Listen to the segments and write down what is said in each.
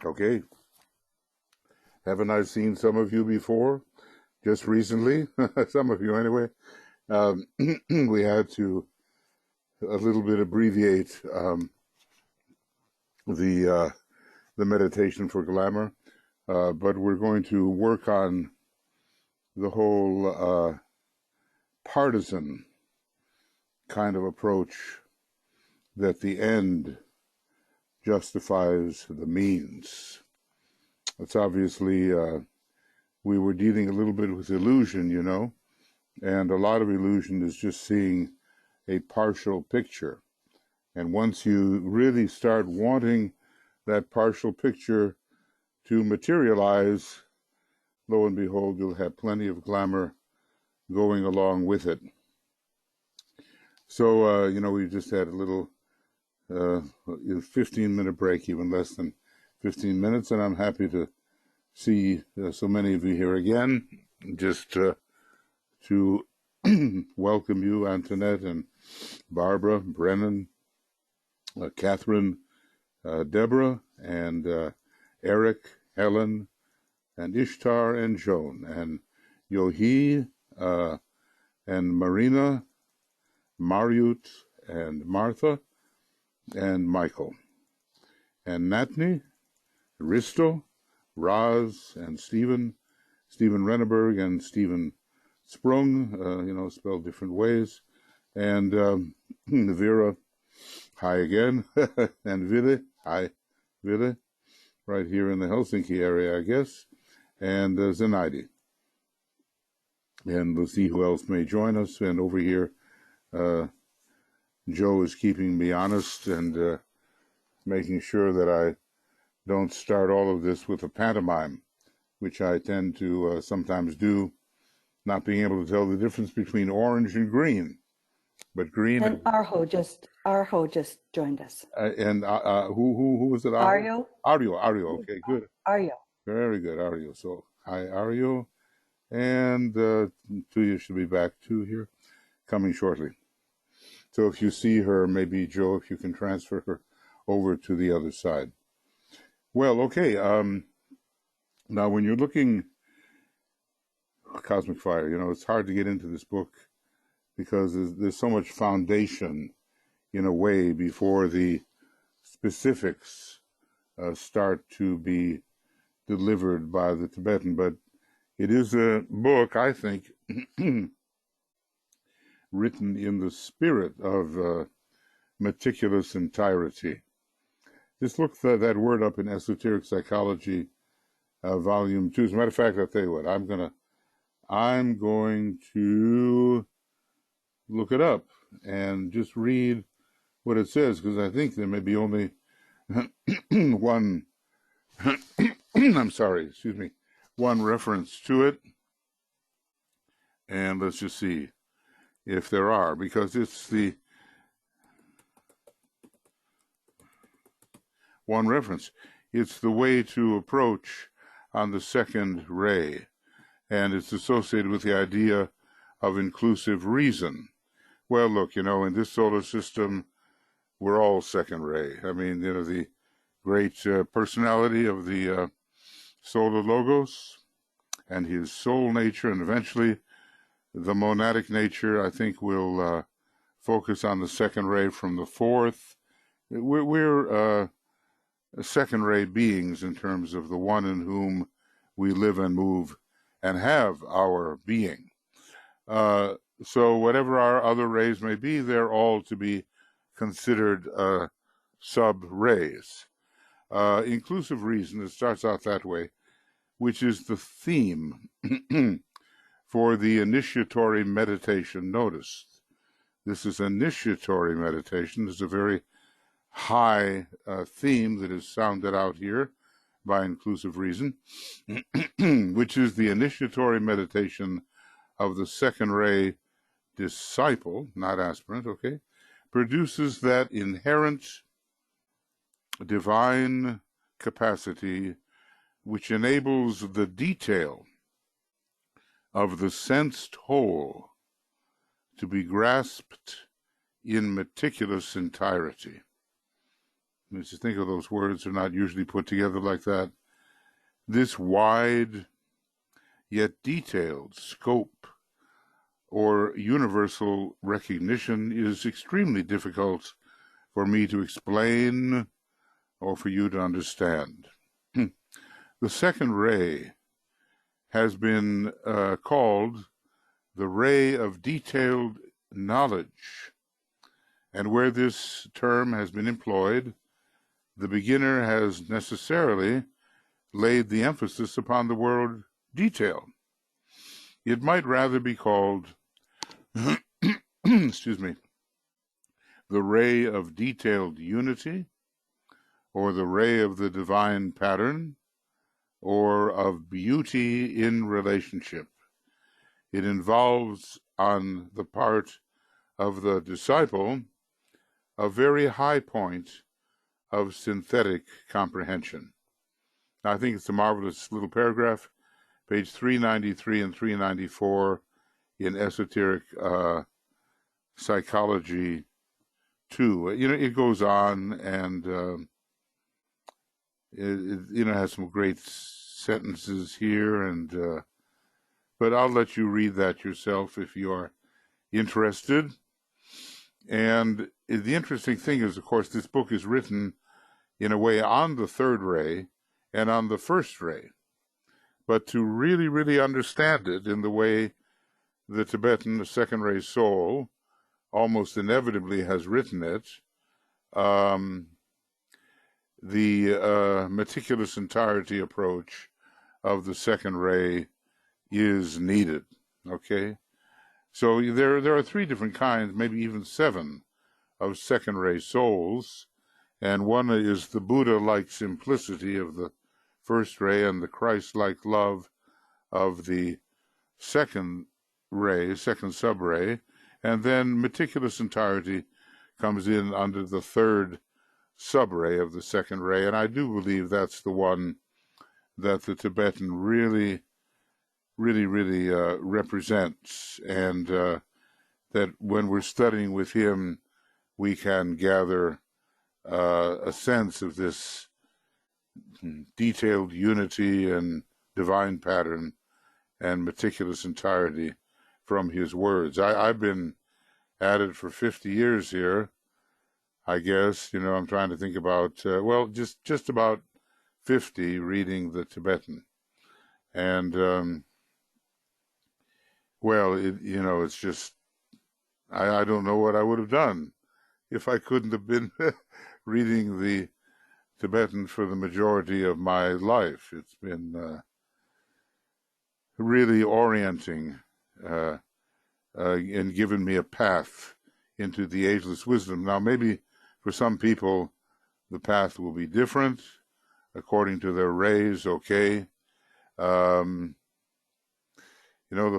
Okay. Haven't I seen some of you before? Just recently? Some of you anyway. We had to a little bit abbreviate the meditation for glamour, but we're going to work on the whole partisan kind of approach that the end justifies the means. It's obviously, we were dealing a little bit with illusion, you know, and a lot of illusion is just seeing a partial picture. And once you really start wanting that partial picture to materialize, lo and behold, you'll have plenty of glamour going along with it. So, you know, we just had a little 15-minute break, even less than 15 minutes, and I'm happy to see so many of you here again, just to welcome you, Antoinette and Barbara, Brennan, Catherine, Deborah, and Eric, Helen, and Ishtar, and Joan, and Yohi, and Marina, Mariut, and Martha, and Michael, and Natni, Risto, Raz, and Stephen Renneberg, and Stephen Sprung, you know, spelled different ways, and Vera, hi again, and Ville, hi, Ville, right here in the Helsinki area, I guess, and Zenaidi. And we'll see who else may join us, and over here, Joe is keeping me honest and making sure that I don't start all of this with a pantomime, which I tend to sometimes do, not being able to tell the difference between orange and green. But green. And Arho just joined us. And who was it? Aryo. Aryo. Okay, good. Aryo. Very good, Aryo. So hi, Aryo, and Tuya should be back too here, coming shortly. So if you see her, maybe Joe, if you can transfer her over to the other side. Well, okay. Now, when you're looking Cosmic Fire, you know, it's hard to get into this book because there's so much foundation in a way before the specifics start to be delivered by the Tibetan. But it is a book, I think, written in the spirit of meticulous entirety. Just look that word up in Esoteric Psychology, Volume 2. As a matter of fact, I'll tell you what, I'm going to look it up and just read what it says, because I think there may be only one, I'm sorry, excuse me, one reference to it. And let's just see if there are, because it's the one reference. It's the way to approach on the second ray, and it's associated with the idea of inclusive reason. Well, look, you know, in this solar system, we're all second ray. I mean, you know, the great personality of the solar logos and his soul nature, and eventually the monadic nature, I think, will focus on the second ray from the fourth. We're second ray beings in terms of the one in whom we live and move and have our being. So whatever our other rays may be, they're all to be considered sub-rays. Inclusive reason, it starts out that way, which is the theme for the initiatory meditation. Notice, this is initiatory meditation. It's a very high theme that is sounded out here by inclusive reason, which is the initiatory meditation of the second ray disciple, not aspirant, okay, produces that inherent divine capacity which enables the detail of the sensed whole to be grasped in meticulous entirety. just think of those words, are not usually put together like that. This wide yet detailed scope or universal recognition is extremely difficult for me to explain or for you to understand. The second ray has been called the ray of detailed knowledge. And where this term has been employed, the beginner has necessarily laid the emphasis upon the word detail. It might rather be called, excuse me, the ray of detailed unity, or the ray of the divine pattern, or of beauty in relationship. It involves, on the part of the disciple, a very high point of synthetic comprehension. I think it's a marvelous little paragraph, page 393 and 394 in Esoteric Psychology 2. It goes on, and it has some great sentences here, and but I'll let you read that yourself if you are interested. And the interesting thing is, of course, this book is written in a way on the third ray and on the first ray. But to really, really understand it in the way the Tibetan, the second ray soul, almost inevitably has written it, the meticulous entirety approach of the second ray is needed, okay? So there are three different kinds, maybe even 7, of second ray souls, and one is the Buddha-like simplicity of the first ray and the Christ-like love of the second ray, second sub-ray, and then meticulous entirety comes in under the third sub-ray of the second ray, and I do believe that's the one that the Tibetan really represents, and that when we're studying with him, we can gather a sense of this detailed unity and divine pattern and meticulous entirety from his words. I've been at it for 50 years here, I guess. I'm trying to think about, just about 50 reading the Tibetan. And it's just, I don't know what I would have done if I couldn't have been reading the Tibetan for the majority of my life. It's been really orienting and given me a path into the ageless wisdom. Now, maybe for some people, the path will be different according to their rays, okay? The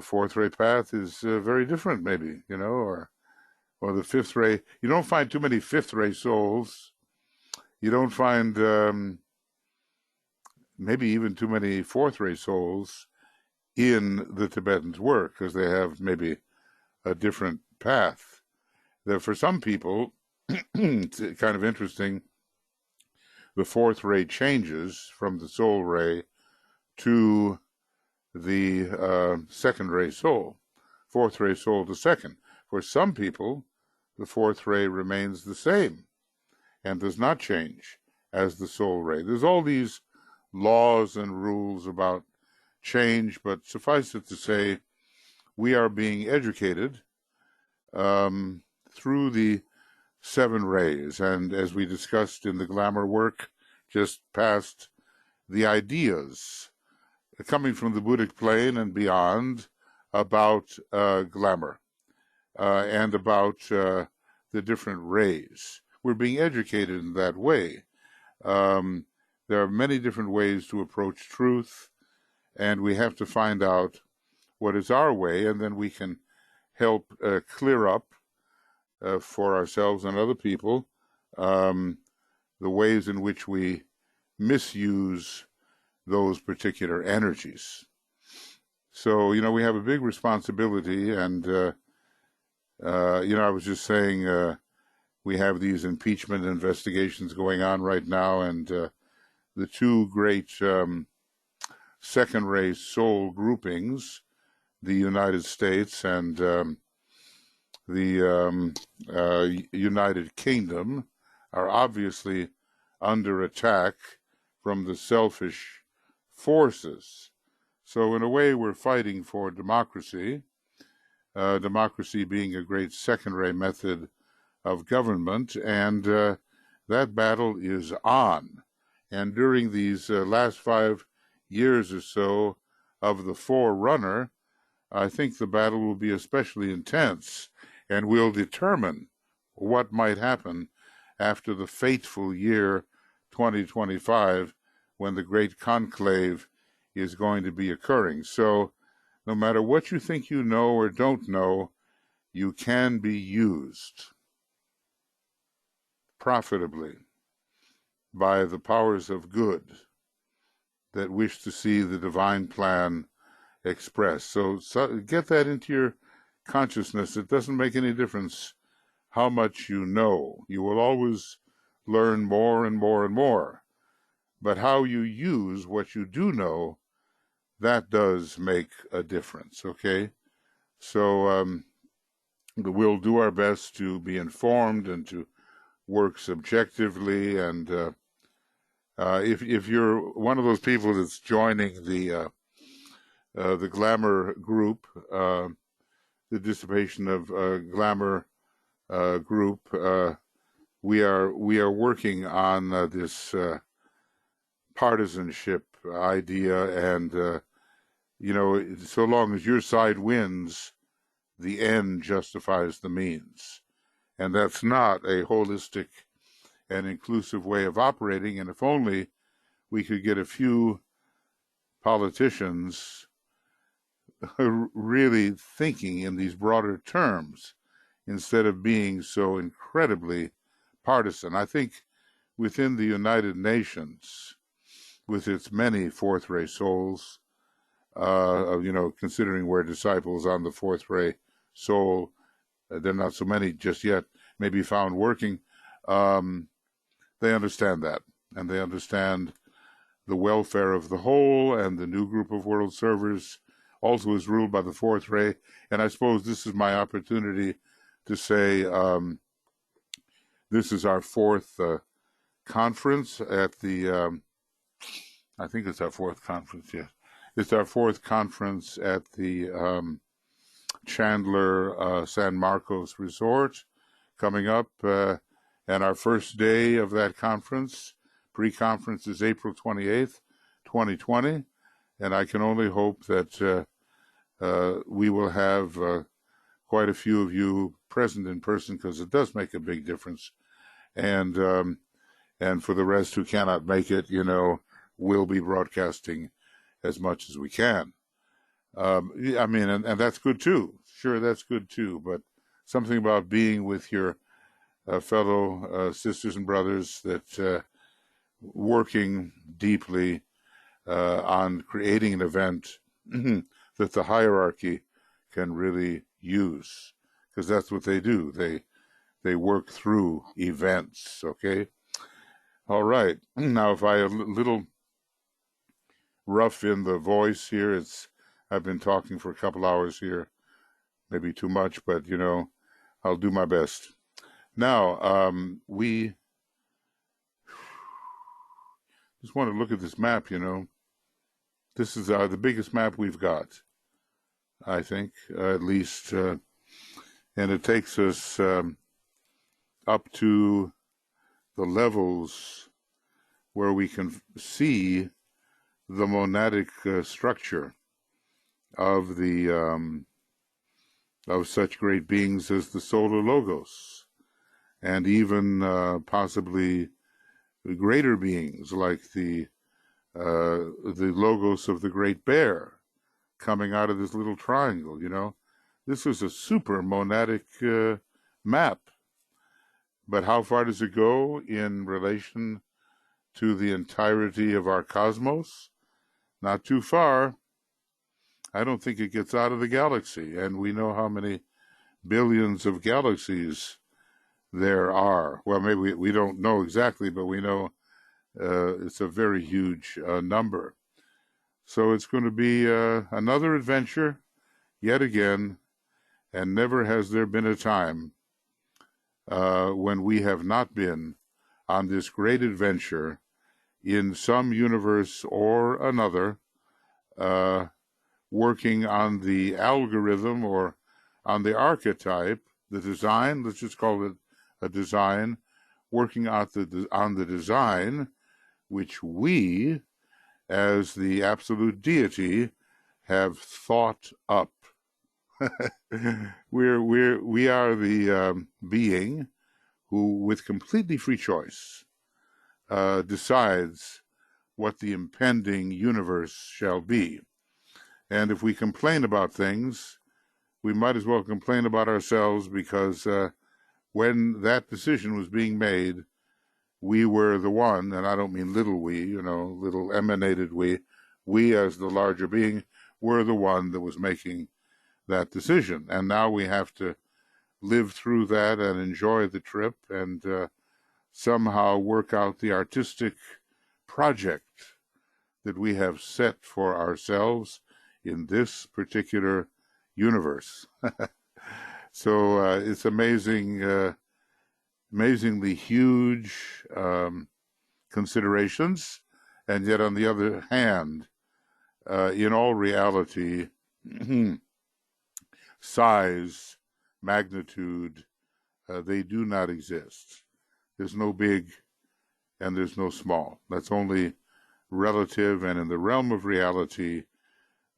fourth ray path is very different, maybe, or the fifth ray. You don't find too many fifth ray souls. You don't find maybe even too many fourth ray souls in the Tibetan's work, because they have maybe a different path. That for some people, it's kind of interesting, the fourth ray changes from the soul ray to the second ray soul, fourth ray soul to second. For some people, the fourth ray remains the same and does not change as the soul ray. There's all these laws and rules about change, but suffice it to say, we are being educated through the 7 rays, and as we discussed in the glamour work just past, the ideas coming from the Buddhic plane and beyond about glamour and about the different rays. We're being educated in that way. There are many different ways to approach truth, and we have to find out what is our way, and then we can help clear up for ourselves and other people the ways in which we misuse those particular energies. So, we have a big responsibility, and, I was just saying we have these impeachment investigations going on right now, and the two great second-ray soul groupings, the United States and the United Kingdom, are obviously under attack from the selfish forces. So in a way, we're fighting for democracy, democracy being a great second-ray method of government, and that battle is on. And during these last 5 years or so of the forerunner, I think the battle will be especially intense and will determine what might happen after the fateful year 2025, when the great conclave is going to be occurring. So no matter what you think you know or don't know, you can be used profitably by the powers of good that wish to see the divine plan expressed. So get that into your consciousness. It doesn't make any difference how much you know. You will always learn more and more and more. But how you use what you do know, that does make a difference, okay? So we'll do our best to be informed and to work subjectively. And if you're one of those people that's joining the glamour group, the dissipation of glamour group, we are working on this partisanship idea, and so long as your side wins, the end justifies the means, and that's not a holistic and inclusive way of operating. And if only we could get a few politicians really thinking in these broader terms instead of being so incredibly partisan. I think within the United Nations, with its many fourth-ray souls, considering we're disciples on the fourth-ray soul, there are not so many just yet, maybe found working, they understand that, and they understand the welfare of the whole, and the new group of world servers also is ruled by the fourth ray. And I suppose this is my opportunity to say this is our fourth conference at the, I think it's our fourth conference, yes. It's our fourth conference at the Chandler San Marcos Resort coming up. And our first day of that conference, pre-conference, is April 28th, 2020. And I can only hope that we will have quite a few of you present in person, because it does make a big difference. And for the rest who cannot make it, we'll be broadcasting as much as we can. And that's good too. Sure, that's good too. But something about being with your fellow sisters and brothers that working deeply on creating an event that the hierarchy can really use, because that's what they do. They work through events, okay? All right. Now, if I a little rough in the voice here, I've been talking for a couple hours here, maybe too much, but, I'll do my best. Now, we just want to look at this map, This is the biggest map we've got, I think, at least, and it takes us up to the levels where we can see the monadic structure of the of such great beings as the solar logos, and even possibly greater beings like the logos of the Great Bear coming out of this little triangle. This is a super monadic map. But how far does it go in relation to the entirety of our cosmos? Not too far. I don't think it gets out of the galaxy, and we know how many billions of galaxies there are. Well, maybe we don't know exactly, but we know it's a very huge number. So it's going to be another adventure yet again, and never has there been a time when we have not been on this great adventure in some universe or another, working on the algorithm or on the archetype, the design, let's just call it a design, working on the design which we, as the absolute deity, have thought up. We are the being who, with completely free choice, decides what the impending universe shall be. And if we complain about things, we might as well complain about ourselves, because when that decision was being made, we were the one, and I don't mean little we, little emanated we as the larger being were the one that was making that decision. And now we have to live through that and enjoy the trip and somehow work out the artistic project that we have set for ourselves in this particular universe. So it's amazingly huge considerations, and yet on the other hand, in all reality, size, magnitude, they do not exist. There's no big and there's no small. That's only relative, and in the realm of reality,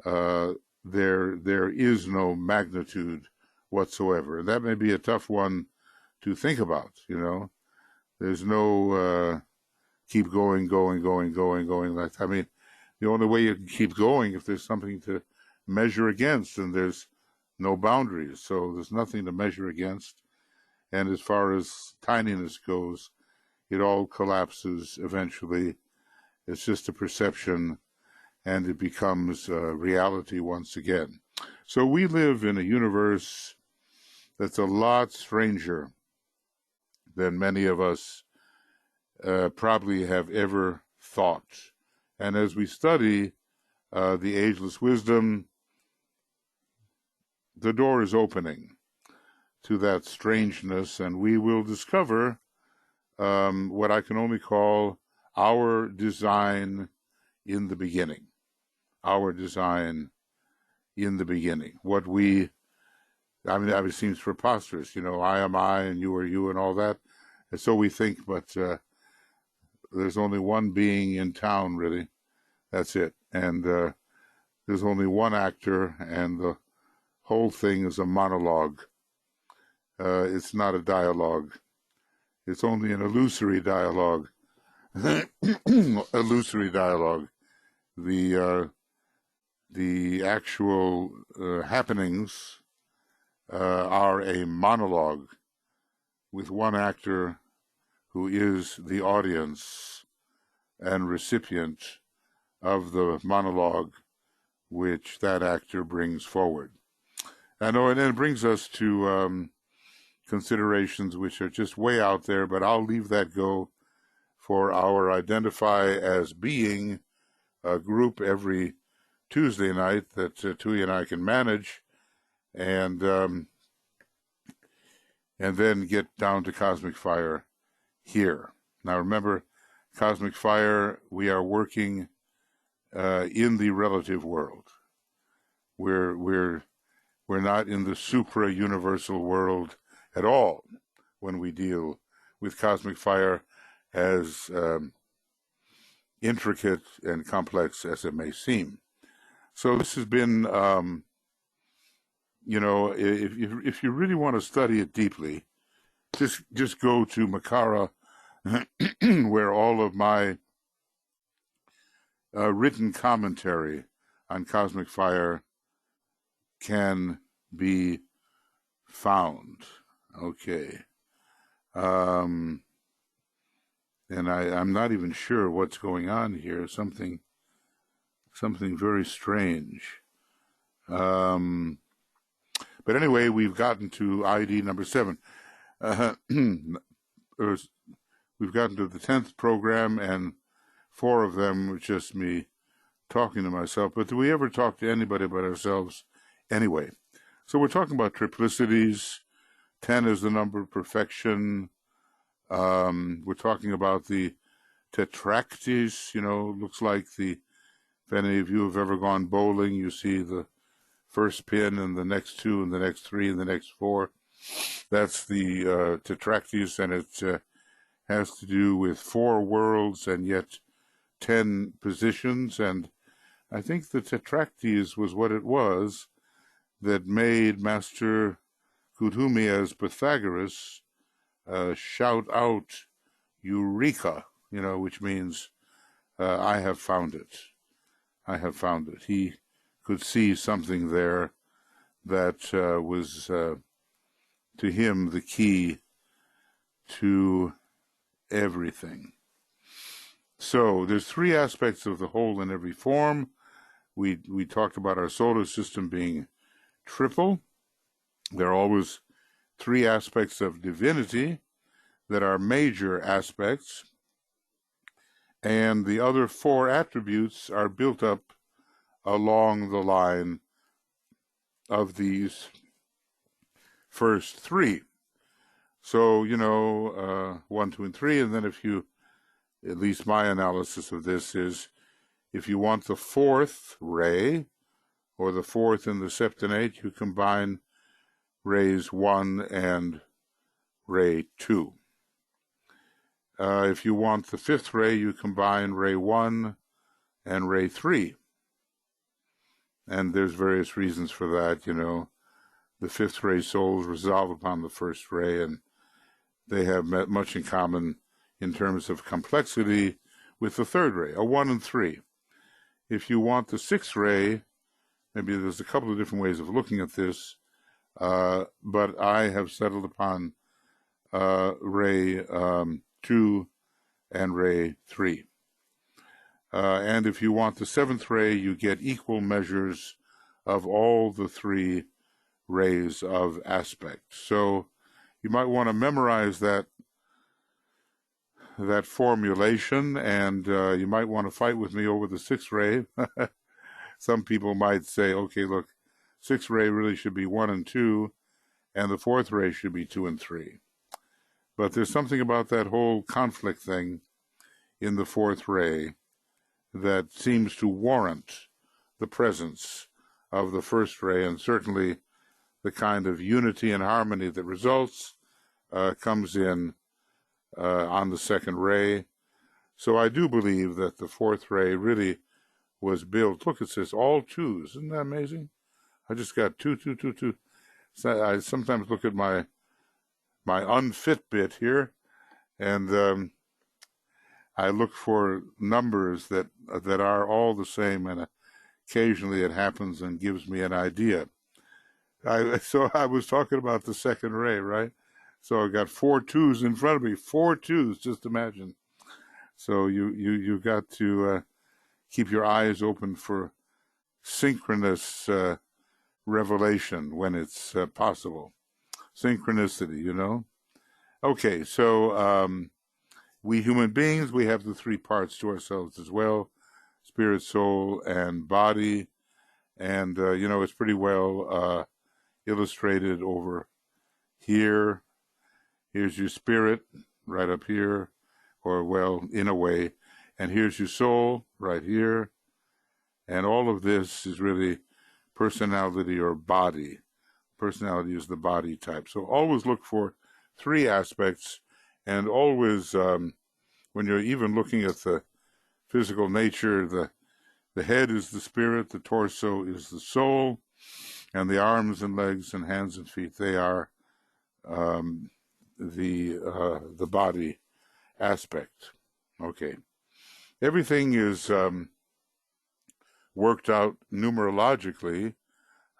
there is no magnitude whatsoever. That may be a tough one to think about, There's no keep going like that. I mean, the only way you can keep going if there's something to measure against, and there's no boundaries, so there's nothing to measure against. And as far as tininess goes, it all collapses eventually. It's just a perception, and it becomes reality once again. So we live in a universe that's a lot stranger than many of us probably have ever thought. And as we study the ageless wisdom, the door is opening to that strangeness, and we will discover what I can only call our design in the beginning. Our design in the beginning. It seems preposterous, I am I and you are you and all that. And so we think, but there's only one being in town, really. That's it. And there's only one actor, and the whole thing is a monologue. It's not a dialogue. It's only an illusory dialogue. Illusory dialogue. The actual happenings are a monologue with one actor who is the audience and recipient of the monologue which that actor brings forward. And it brings us to considerations which are just way out there, but I'll leave that go for our Identify as Being group every Tuesday night that Tui and I can manage, and then get down to Cosmic Fire here. Now remember, Cosmic Fire, we are working in the relative world. We're not in the supra-universal world at all when we deal with Cosmic Fire, as intricate and complex as it may seem. So this has been, if you really want to study it deeply, just go to Makara, where all of my written commentary on Cosmic Fire can be found. Okay. And I'm not even sure what's going on here. Something very strange. But anyway, we've gotten to ID number 7. We've gotten to the 10th program, and 4 of them were just me talking to myself. But do we ever talk to anybody but ourselves anyway? So we're talking about triplicities. 10 is the number of perfection. We're talking about the Tetractes. Looks like if any of you have ever gone bowling, you see the first pin and the next 2 and the next 3 and the next 4. That's the Tetractes, and it has to do with 4 worlds and yet 10 positions. And I think the Tetractes was what it was that made Master Gudhumiya's Pythagoras shout out Eureka, which means I have found it. I have found it. He could see something there that was, to him, the key to everything. So there's 3 aspects of the whole in every form. We talked about our solar system being triple. There are always 3 aspects of divinity that are major aspects, and the other 4 attributes are built up along the line of these first 3. So, 1, 2, and 3, and then at least my analysis of this is, if you want the 4th ray, or the 4th in the septonate, you combine rays 1 and ray 2. If you want the 5th ray, you combine ray 1 and ray 3. And there's various reasons for that, The 5th ray souls resolve upon the 1st ray, and they have much in common in terms of complexity with the 3rd ray, a 1 and 3. If you want the 6th ray, maybe there's a couple of different ways of looking at this, but I have settled upon ray 2 and ray 3. And if you want the 7th ray, you get equal measures of all the 3 rays of aspect. So you might want to memorize that formulation, and you might want to fight with me over the 6th ray. Some people might say, okay, look, 6th ray really should be 1 and 2, and the 4th ray should be 2 and 3. But there's something about that whole conflict thing in the 4th ray that seems to warrant the presence of the 1st ray, and certainly the kind of unity and harmony that results comes in on the 2nd ray. So I do believe that the 4th ray really was built. Look, it says all 2s. Isn't that amazing? I just got 2, 2, 2, 2. So I sometimes look at my unfit bit here, and I look for numbers that are all the same, and occasionally it happens and gives me an idea. So I was talking about the 2nd ray, right? So I got 4 2s in front of me, 4 2s, just imagine. So you got to keep your eyes open for synchronous revelation when it's possible. Synchronicity, Okay, so we human beings, we have the 3 parts to ourselves as well, spirit, soul, and body. And, it's pretty well illustrated over here. Here's your spirit right up here, or, well, in a way. And here's your soul right here. And all of this is really personality or body. Personality is the body type. So always look for 3 aspects, and always, when you're even looking at the physical nature, the head is the spirit, the torso is the soul, and the arms and legs and hands and feet, they are the body aspect. Okay. Everything is worked out numerologically,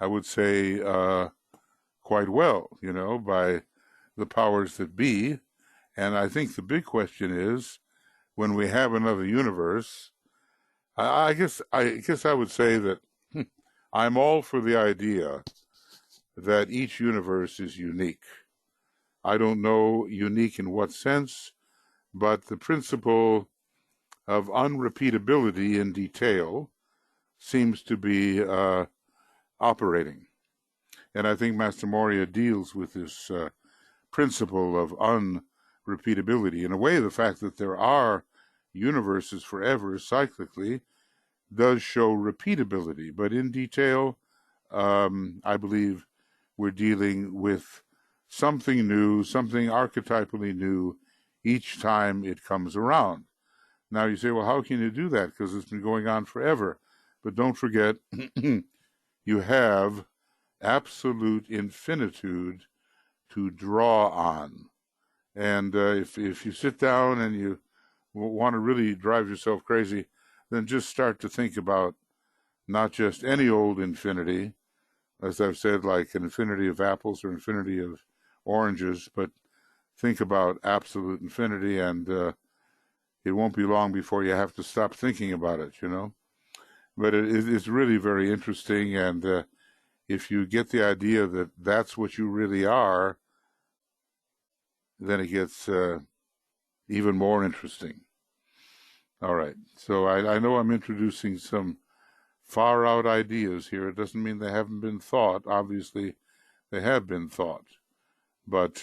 I would say, quite well, by the powers that be. And I think the big question is, when we have another universe, I guess I would say that I'm all for the idea that each universe is unique. I don't know unique in what sense, but the principle of unrepeatability in detail seems to be operating. And I think Master Moria deals with this principle of unrepeatability. In a way, the fact that there are universes forever cyclically does show repeatability, but in detail, I believe we're dealing with something new, something archetypally new each time it comes around. Now you say, well, how can you do that? Because it's been going on forever. But don't forget, you have absolute infinitude to draw on. And if you sit down and you want to really drive yourself crazy, then just start to think about not just any old infinity, as I've said, like an infinity of apples or infinity of oranges, but think about absolute infinity, and it won't be long before you have to stop thinking about it, you know. But it's really very interesting, and if you get the idea that that's what you really are, then it gets even more interesting. All right, so I know I'm introducing some far-out ideas here. It doesn't mean they haven't been thought. Obviously, they have been thought. But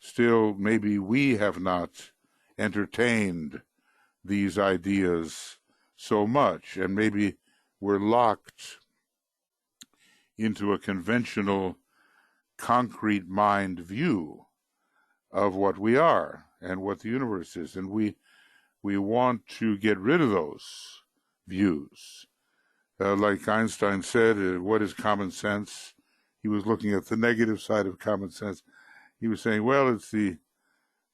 still, maybe we have not entertained these ideas so much, and maybe we're locked into a conventional, concrete mind view of what we are and what the universe is, and we want to get rid of those views. Like Einstein said, what is common sense? He was looking at the negative side of common sense. He was saying, well, it's the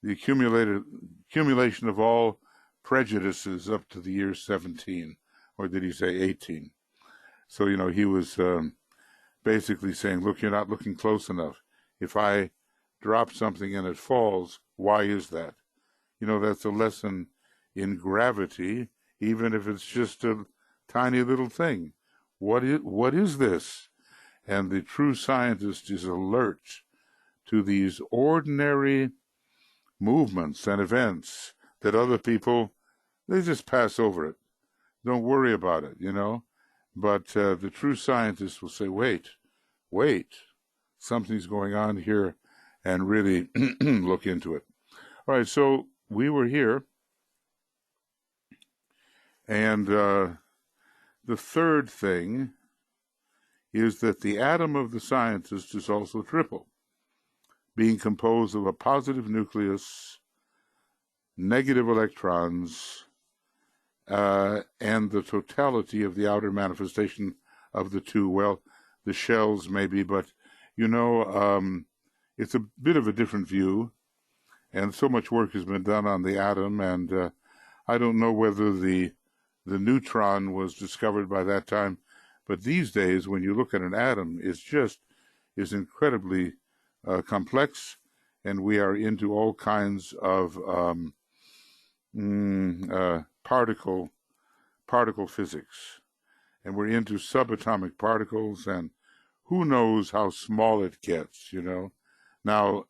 accumulation of all prejudices up to the year 17, or did he say 18? So, you know, he was basically saying, look, you're not looking close enough. If I drop something and it falls, why is that? You know, that's a lesson in gravity, even if it's just a tiny little thing. What is this? And the true scientist is alert to these ordinary movements and events that other people, they just pass over it. Don't worry about it, you know. But the true scientist will say, wait, something's going on here, and really look into it. All right, so we were here, and the third thing is that the atom of the scientist is also triple, being composed of a positive nucleus, negative electrons, and the totality of the outer manifestation of the two. Well, the shells maybe, but you know, it's a bit of a different view, and so much work has been done on the atom, and I don't know whether the neutron was discovered by that time, but these days, when you look at an atom, is incredibly complex, and we are into all kinds of particle physics, and we're into subatomic particles, and who knows how small it gets, you know. Now,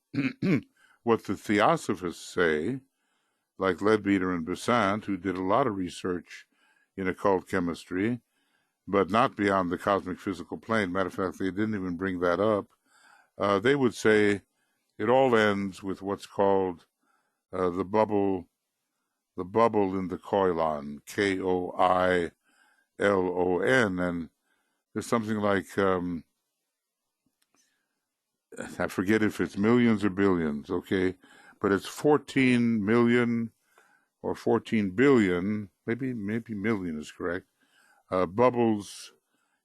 what the theosophists say, like Leadbeater and Besant, who did a lot of research in occult chemistry, but not beyond the cosmic physical plane. Matter of fact, they didn't even bring that up. They would say it all ends with what's called the bubble in the koilon, Koilon, and there's something like I forget if it's millions or billions, okay, but it's 14 million or 14 billion, maybe million is correct, bubbles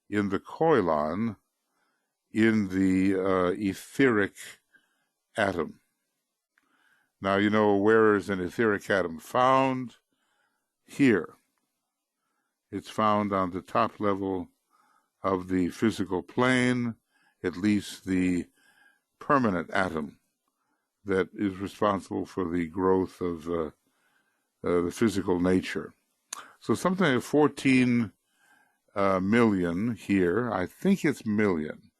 in the koilon in the etheric atom. Now, you know, where is an etheric atom found? Here. It's found on the top level of the physical plane, at least the permanent atom that is responsible for the growth of the physical nature. So something like 14 million here. I think it's million.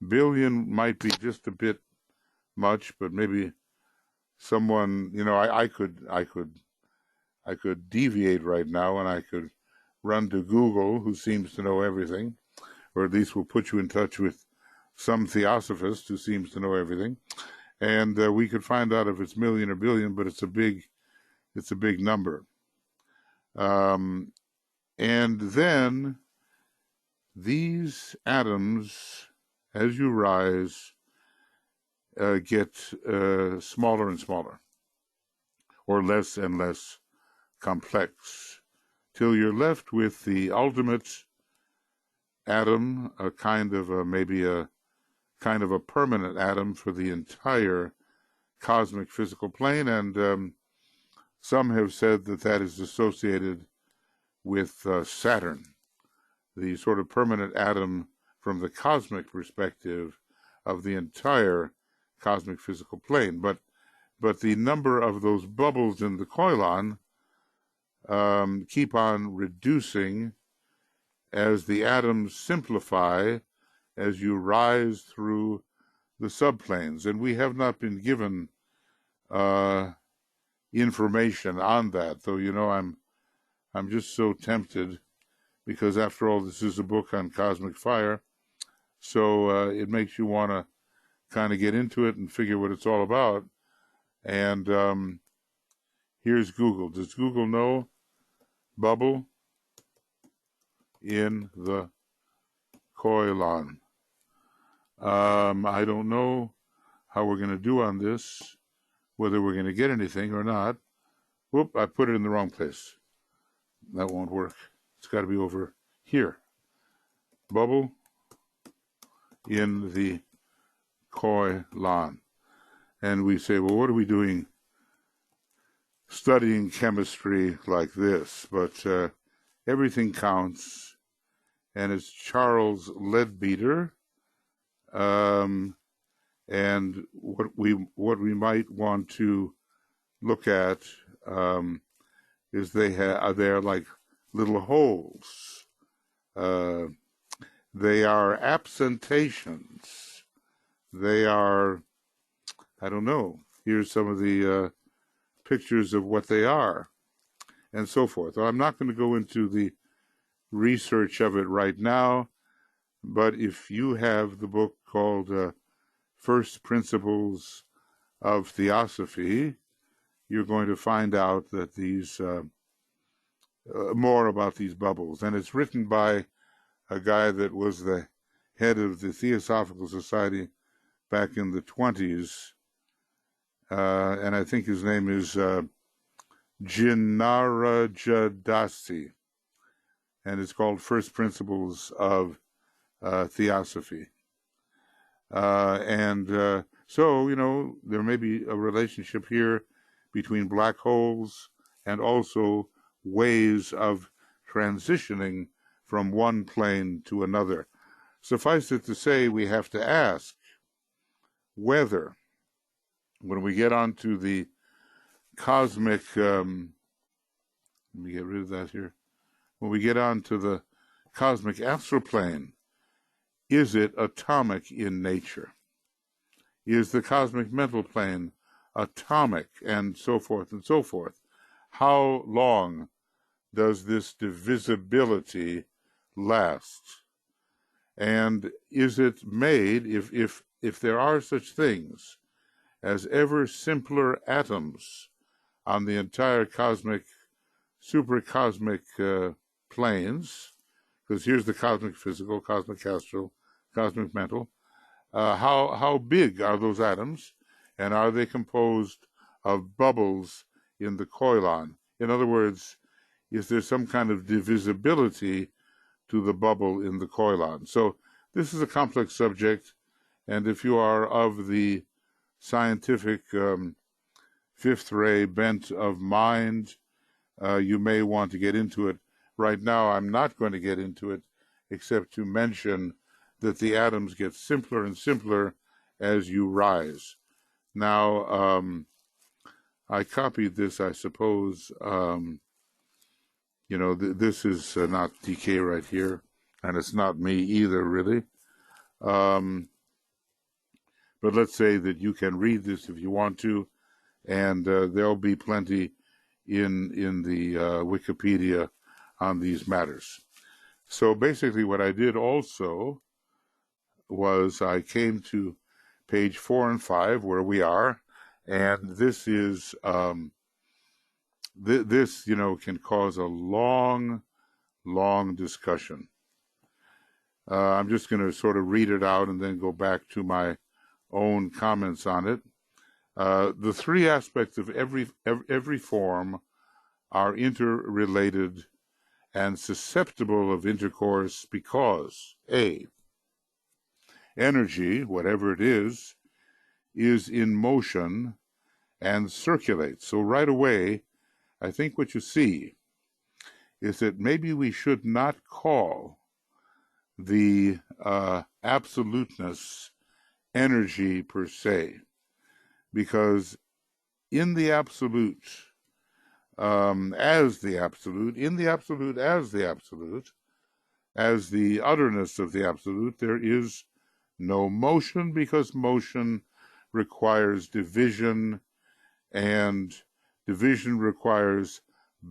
Billion might be just a bit much, but maybe someone, I could deviate right now, and I could run to Google, who seems to know everything, or at least will put you in touch with some theosophist who seems to know everything, and we could find out if it's million or billion, but it's a big number. And then these atoms, as you rise, get smaller and smaller, or less and less complex, till you're left with the ultimate atom, a kind of a permanent atom for the entire cosmic physical plane, and some have said that is associated with Saturn, the sort of permanent atom from the cosmic perspective of the entire cosmic physical plane. But the number of those bubbles in the koilon keep on reducing as the atoms simplify as you rise through the subplanes. And we have not been given information on that, though, I'm just so tempted, because after all, this is a book on cosmic fire, so it makes you want to kind of get into it and figure what it's all about. And here's Google. Does Google know bubble in the koilon? I don't know how we're going to do on this, whether we're going to get anything or not. Whoop, I put it in the wrong place. That won't work. It's got to be over here. Bubble in the koilon. And we say, well, what are we doing studying chemistry like this? But everything counts, and it's Charles Leadbeater. And what we might want to look at is they're like little holes. They are absentations. They are, I don't know. Here's some of the pictures of what they are, and so forth. I'm not going to go into the research of it right now, but if you have the book called First Principles of Theosophy, you're going to find out that these more about these bubbles. And it's written by a guy that was the head of the Theosophical Society back in the 20s, and I think his name is Jinnarajadasi, and it's called First Principles of Theosophy. So, there may be a relationship here between black holes and also ways of transitioning from one plane to another. Suffice it to say, we have to ask whether, when we get onto the cosmic, let me get rid of that here. When we get onto the cosmic astral plane, is it atomic in nature? Is the cosmic mental plane atomic, and so forth and so forth? How long does this divisibility last? And is it made, if there are such things as ever simpler atoms on the entire cosmic, supercosmic planes, because here's the cosmic physical, cosmic astral, cosmic mental, how big are those atoms, and are they composed of bubbles in the koilon? In other words, is there some kind of divisibility to the bubble in the koilon? So this is a complex subject, and if you are of the scientific fifth ray bent of mind, you may want to get into it. Right now, I'm not going to get into it, except to mention that the atoms get simpler and simpler as you rise. Now, I copied this, I suppose. This is not DK right here, and it's not me either, really. But but let's say that you can read this if you want to, and there'll be plenty in the Wikipedia on these matters. So basically what I did also was I came to page 4 and 5 where we are, and this is this can cause a long discussion. I'm just going to sort of read it out and then go back to my own comments on it. The three aspects of every form are interrelated and susceptible of intercourse because A, energy, whatever it is in motion and circulates. So right away, I think what you see is that maybe we should not call the absoluteness energy per se, because in the absolute, as the absolute, in the absolute as the absolute, as the otherness of the absolute, there is no motion, because motion requires division, and division requires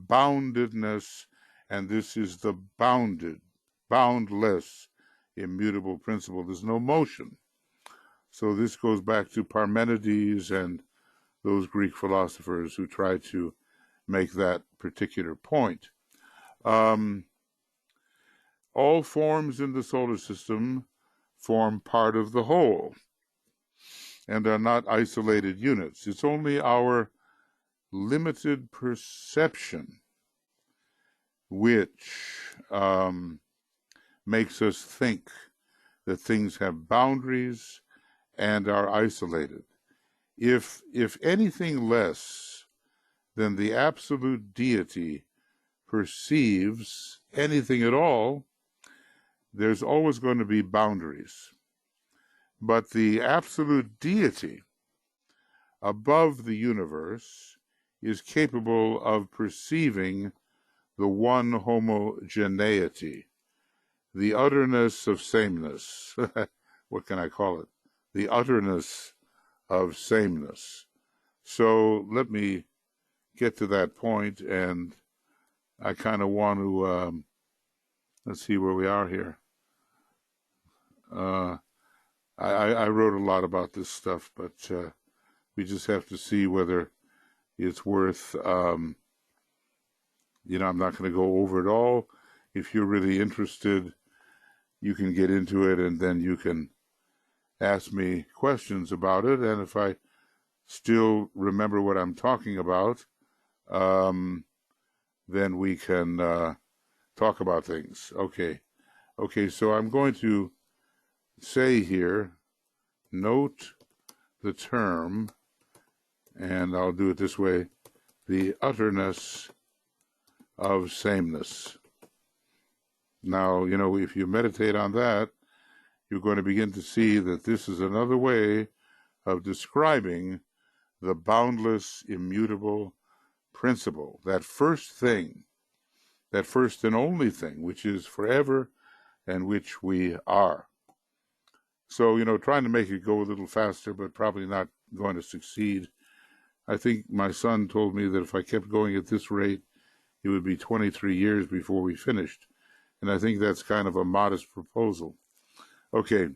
boundedness, and this is the boundless, immutable principle. There's no motion. So this goes back to Parmenides and those Greek philosophers who tried to make that particular point. All forms in the solar system form part of the whole and are not isolated units. It's only our limited perception which makes us think that things have boundaries and are isolated. If anything less than the absolute deity perceives anything at all, there's always going to be boundaries. But the absolute deity above the universe is capable of perceiving the one homogeneity, the utterness of sameness. What can I call it? The utterness of sameness. So let me get to that point, and I kind of want to, let's see where we are here. I wrote a lot about this stuff, but we just have to see whether it's worth, I'm not going to go over it all. If you're really interested, you can get into it, and then you can ask me questions about it. And if I still remember what I'm talking about, then we can talk about things. Okay, so I'm going to say here, note the term, and I'll do it this way, the utterness of sameness. Now, if you meditate on that, you're going to begin to see that this is another way of describing the boundless, immutable principle, that first thing, that first and only thing, which is forever and which we are. So, trying to make it go a little faster, but probably not going to succeed. I think my son told me that if I kept going at this rate, it would be 23 years before we finished. And I think that's kind of a modest proposal. Okay.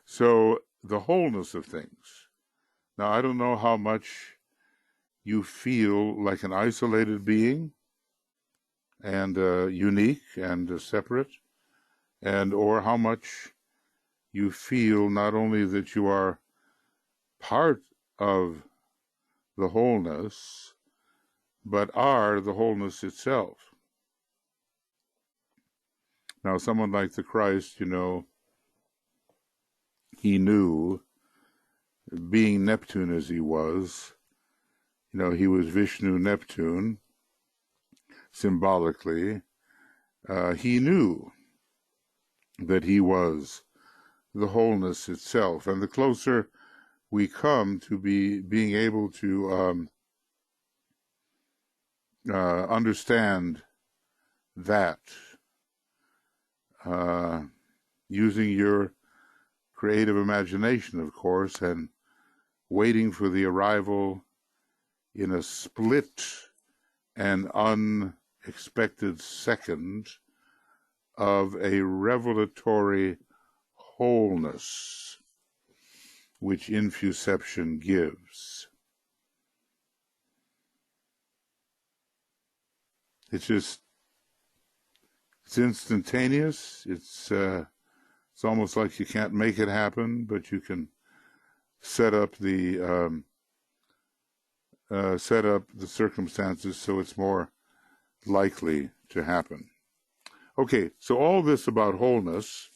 So the wholeness of things. Now, I don't know how much you feel like an isolated being and unique and separate, or how much you feel not only that you are part of the wholeness, but are the wholeness itself. Now, someone like the Christ, he knew, being Neptune as he was Vishnu Neptune, symbolically, he knew that he was the wholeness itself. And the closer we come to being able to understand that, using your creative imagination, of course, and waiting for the arrival in a split and unexpected second of a revelatory wholeness which infuception gives. It's instantaneous. It's almost like you can't make it happen, but you can set up the circumstances so it's more likely to happen. Okay, so all this about wholeness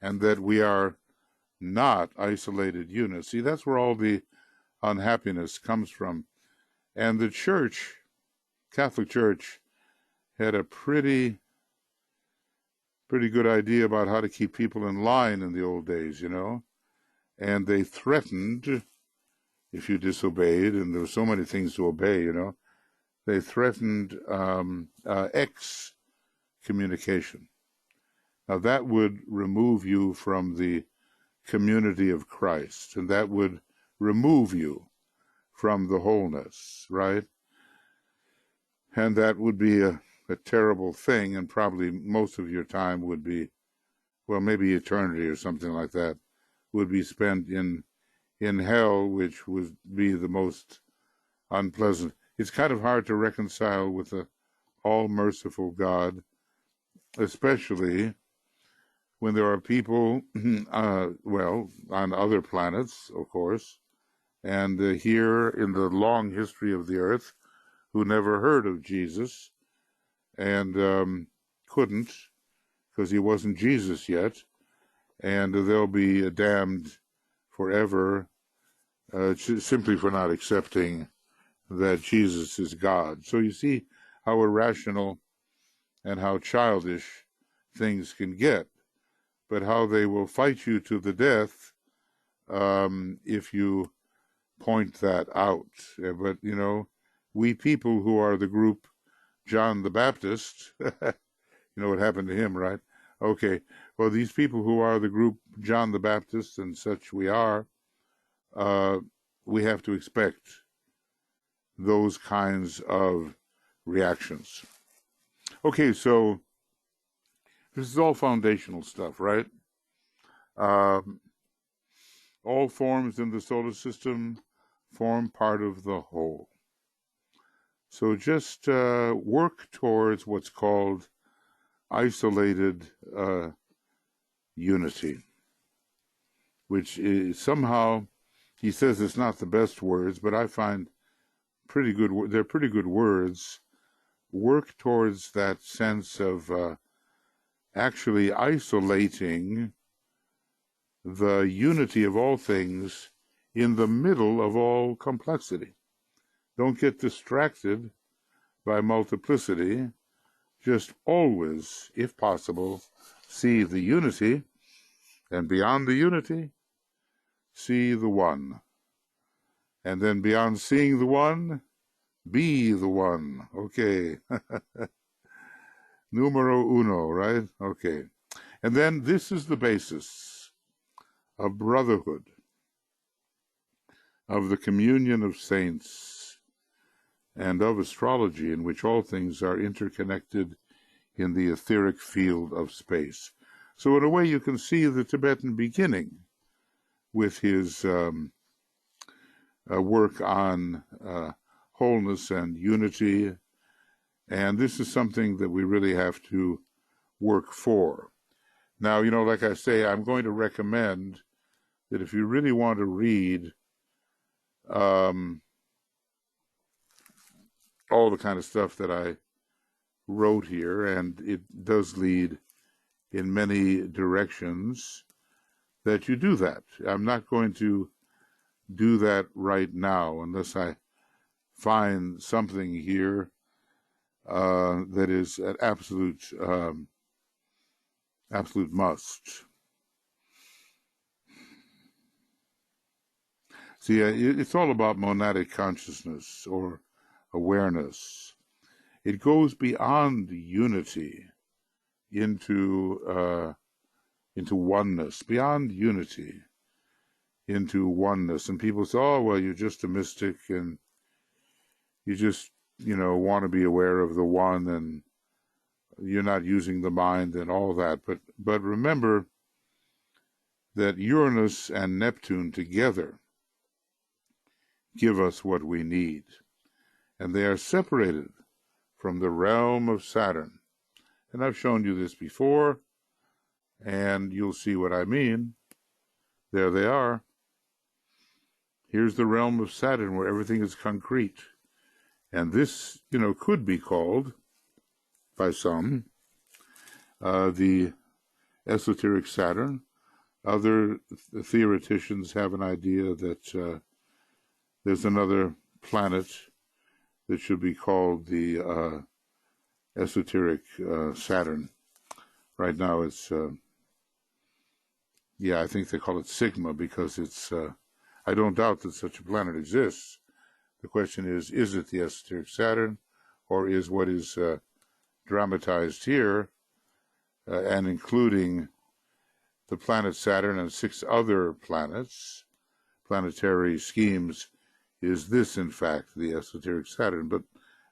and that we are not isolated units. See, that's where all the unhappiness comes from. And the Church, Catholic Church, had a pretty good idea about how to keep people in line in the old days, And they threatened, if you disobeyed, and there were so many things to obey, they threatened excommunication. Now that would remove you from the community of Christ, and that would remove you from the wholeness, right? And that would be a terrible thing, and probably most of your time would be, well, maybe eternity or something like that, would be spent in hell, which would be the most unpleasant. It's kind of hard to reconcile with the all-merciful God, especially when there are people, on other planets, of course, and here in the long history of the earth, who never heard of Jesus and couldn't, because he wasn't Jesus yet, and they'll be damned forever simply for not accepting that Jesus is God. So you see how irrational and how childish things can get, but how they will fight you to the death if you point that out. But, we people who are the group John the Baptist, you know what happened to him, right? Okay, well, these people who are the group John the Baptist, and such we are, we have to expect those kinds of reactions. Okay, so this is all foundational stuff, right? All forms in the solar system form part of the whole. So just work towards what's called isolated unity, which is somehow, he says it's not the best words, but I find they're pretty good words. Work towards that sense of actually isolating the unity of all things in the middle of all complexity. Don't get distracted by multiplicity. Just always, if possible, see the unity, and beyond the unity, see the one. And then beyond seeing the one, be the one. Okay. Numero uno, right? Okay. And then this is the basis of brotherhood, of the communion of saints, and of astrology, in which all things are interconnected in the etheric field of space. So in a way you can see the Tibetan beginning with his work on wholeness and unity, and this is something that we really have to work for. Now, like I say, I'm going to recommend that if you really want to read all the kind of stuff that I wrote here, and it does lead in many directions, that you do that. I'm not going to do that right now unless I find something here that is an absolute must. See, it's all about monadic consciousness or awareness. It goes beyond unity into into oneness, beyond unity, into oneness. And people say, oh, well, you're just a mystic and you just, want to be aware of the one and you're not using the mind and all that. But remember that Uranus and Neptune together give us what we need. And they are separated from the realm of Saturn. And I've shown you this before, and you'll see what I mean. There they are. Here's the realm of Saturn where everything is concrete. And this, could be called, by some, the esoteric Saturn. Other theoreticians have an idea that there's another planet that should be called the esoteric Saturn. Right now it's, I think they call it Sigma because it's, I don't doubt that such a planet exists. The question is it the esoteric Saturn, or is what is dramatized here, and including the planet Saturn and 6 other planets, planetary schemes, is this in fact the esoteric Saturn? But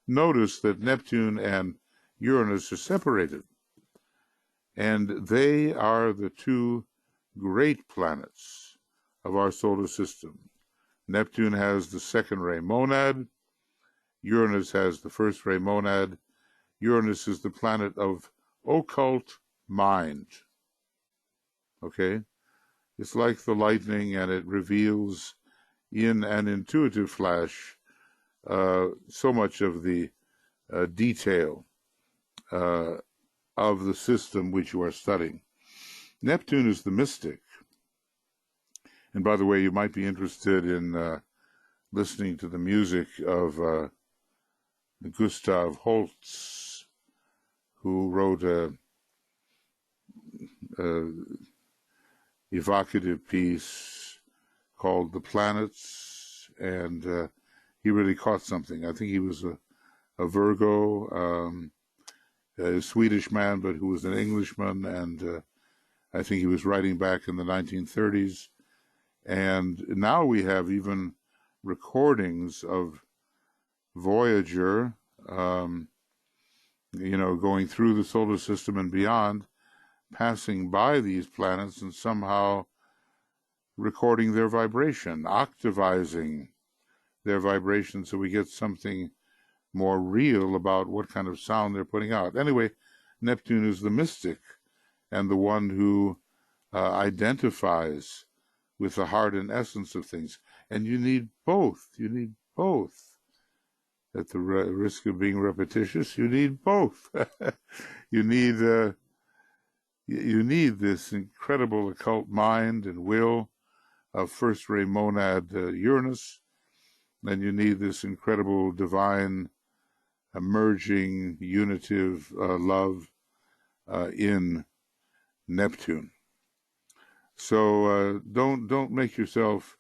notice that Neptune and Uranus are separated, and they are the 2 great planets of our solar system. Neptune has the second ray monad, Uranus has the first ray monad. Uranus is the planet of occult mind. Okay? It's like the lightning, and it reveals in an intuitive flash so much of the detail of the system which you are studying. Neptune is the mystic. And by the way, you might be interested in listening to the music of Gustav Holst, who wrote a evocative piece called The Planets, and he really caught something. I think he was a Virgo, a Swedish man, but who was an Englishman, and I think he was writing back in the 1930s. And now we have even recordings of Voyager, going through the solar system and beyond, passing by these planets and somehow recording their vibration, octavizing their vibration so we get something more real about what kind of sound they're putting out. Anyway, Neptune is the mystic and the one who identifies with the heart and essence of things. And you need both. You need both. At the risk of being repetitious, you need both. You need this incredible occult mind and will of first ray monad Uranus, and you need this incredible divine emerging unitive love in Neptune. So don't make yourself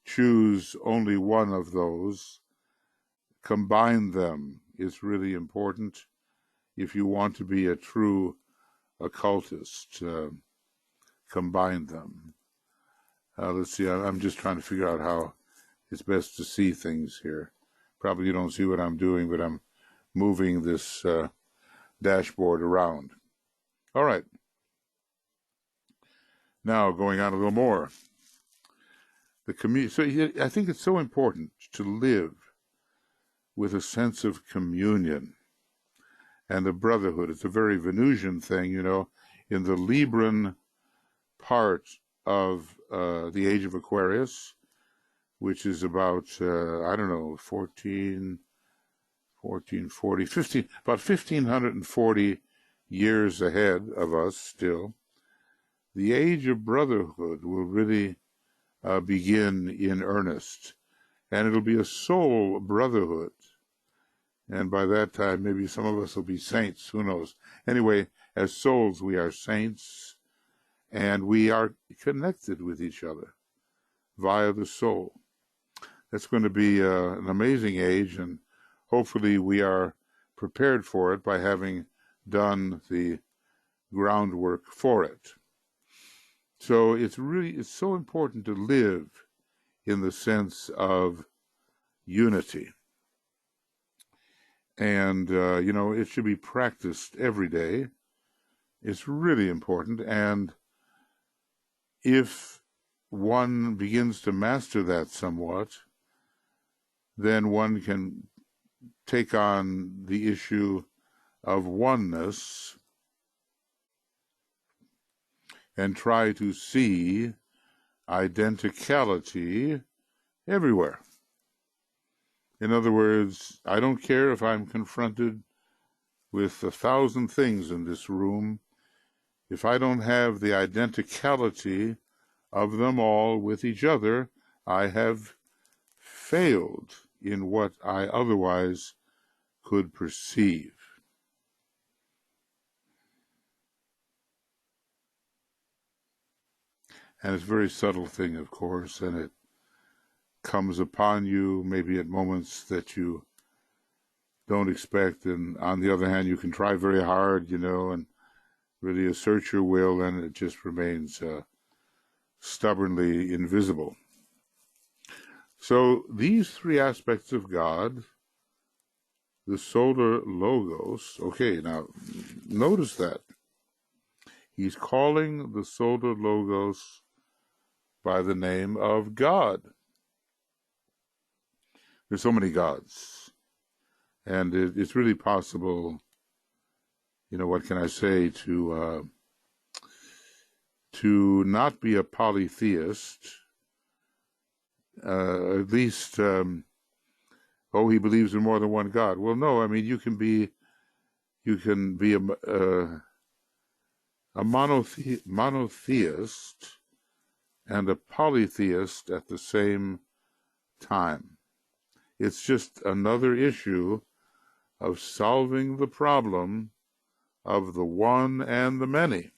choose only one of those. Combine them. It's really important if you want to be a true occultist. Combine them. Let's see, I'm just trying to figure out how it's best to see things here. Probably you don't see what I'm doing, but I'm moving this dashboard around. All right. Now, going on a little more. So I think it's so important to live with a sense of communion and a brotherhood. It's a very Venusian thing, in the Libran part of the age of Aquarius, which is about, 1540 years ahead of us still. The age of brotherhood will really begin in earnest, and it'll be a soul brotherhood. And by that time, maybe some of us will be saints, who knows. Anyway, as souls, we are saints, and we are connected with each other via the soul. That's going to be an amazing age, and hopefully we are prepared for it by having done the groundwork for it. So it's so important to live in the sense of unity. And, it should be practiced every day. It's really important. And if one begins to master that somewhat, then one can take on the issue of oneness and try to see identicality everywhere. In other words, I don't care if I'm confronted with 1,000 things in this room. If I don't have the identicality of them all with each other, I have failed in what I otherwise could perceive. And it's a very subtle thing, of course, and it comes upon you maybe at moments that you don't expect, and on the other hand, you can try very hard, and really assert your will, and it just remains stubbornly invisible. So these three aspects of God, the solar logos, okay, now notice that. He's calling the solar logos by the name of God. There's so many gods, and it's really possible, what can I say, to not be a polytheist, at least, he believes in more than one God. Well, no, I mean, you can be a monotheist and a polytheist at the same time. It's just another issue of solving the problem of the one and the many.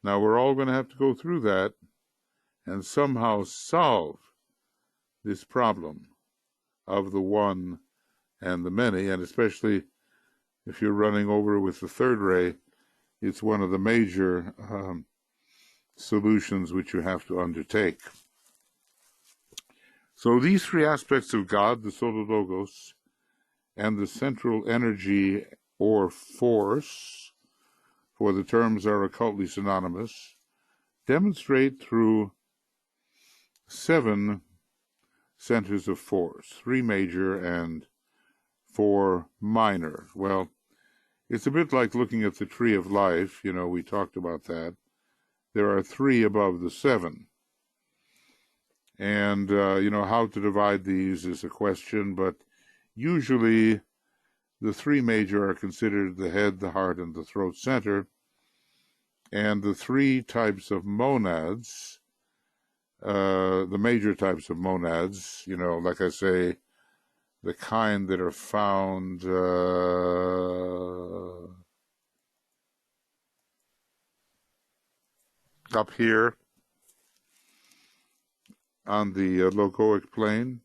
Now, we're all going to have to go through that and somehow solve this problem of the one and the many, and especially if you're running over with the third ray, it's one of the major solutions which you have to undertake. So these three aspects of God, the solar logos, and the central energy or force, for the terms are occultly synonymous, demonstrate through 7 centers of force, 3 major and 4 minor. Well, it's a bit like looking at the tree of life. We talked about that. There are 3 above the 7. And, how to divide these is a question, but usually the 3 major are considered the head, the heart, and the throat center. And the 3 types of monads, the major types of monads, like I say, the kind that are found up here on the logoic plane.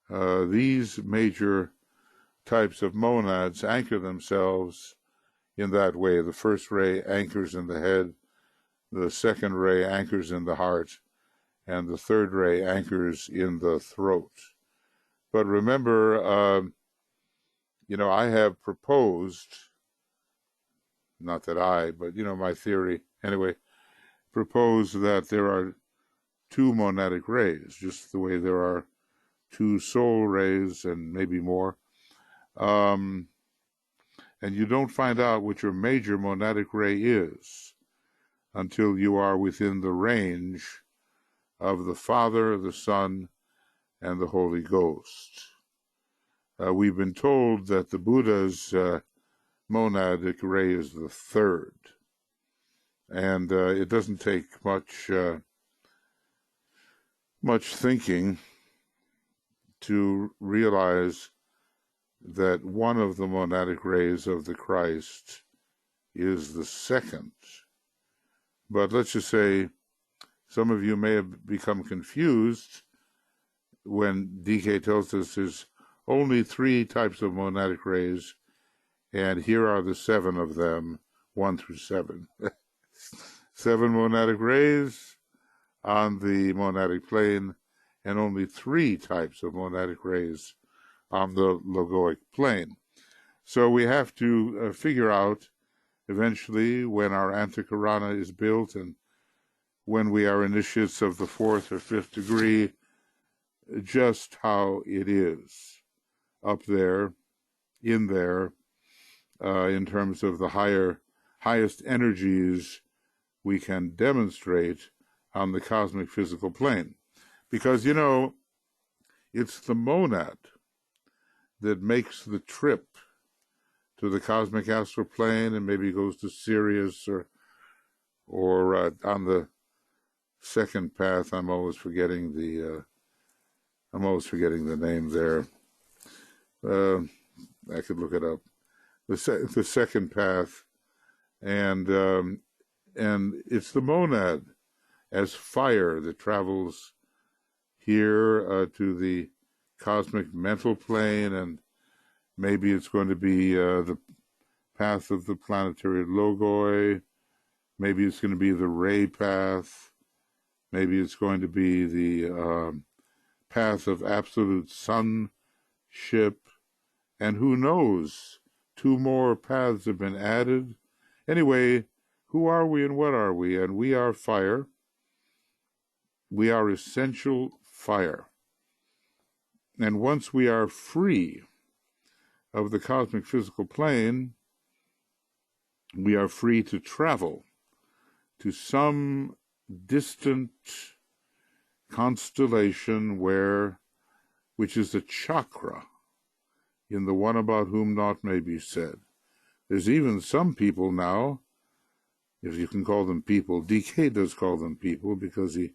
These major types of monads anchor themselves in that way. The first ray anchors in the head, the second ray anchors in the heart, and the third ray anchors in the throat. But remember, I have proposed, not that but, my theory, anyway, proposed that there are 2 monadic rays, just the way there are 2 soul rays and maybe more. And you don't find out what your major monadic ray is until you are within the range of the Father, the Son, and the Holy Ghost. We've been told that the Buddha's monadic ray is the 3rd. And it doesn't take much thinking to realize that one of the monadic rays of the Christ is the 2nd. But let's just say some of you may have become confused when DK tells us there's only 3 types of monadic rays, and here are the 7 of them, 1 through 7. 7 monadic rays on the monadic plane, and only 3 types of monadic rays on the logoic plane. So we have to figure out eventually, when our Antakarana is built and when we are initiates of the 4th or 5th degree, just how it is up there, in there, in terms of the highest energies we can demonstrate on the cosmic physical plane. Because, you know, it's the monad that makes the trip to the cosmic astral plane, and maybe goes to Sirius or on the second path. I'm always forgetting the name there. I could look it up. The second path, and it's the monad as fire that travels here to the cosmic mental plane, and maybe it's going to be the path of the planetary logoi. Maybe it's going to be the ray path. Maybe it's going to be the path of absolute sonship. And who knows? 2 more paths have been added. Anyway, who are we and what are we? And we are fire. We are essential fire. And once we are free of the cosmic physical plane, we are free to travel to some distant constellation which is a chakra in the one about whom naught may be said. There's even some people now, if you can call them people, DK does call them people because he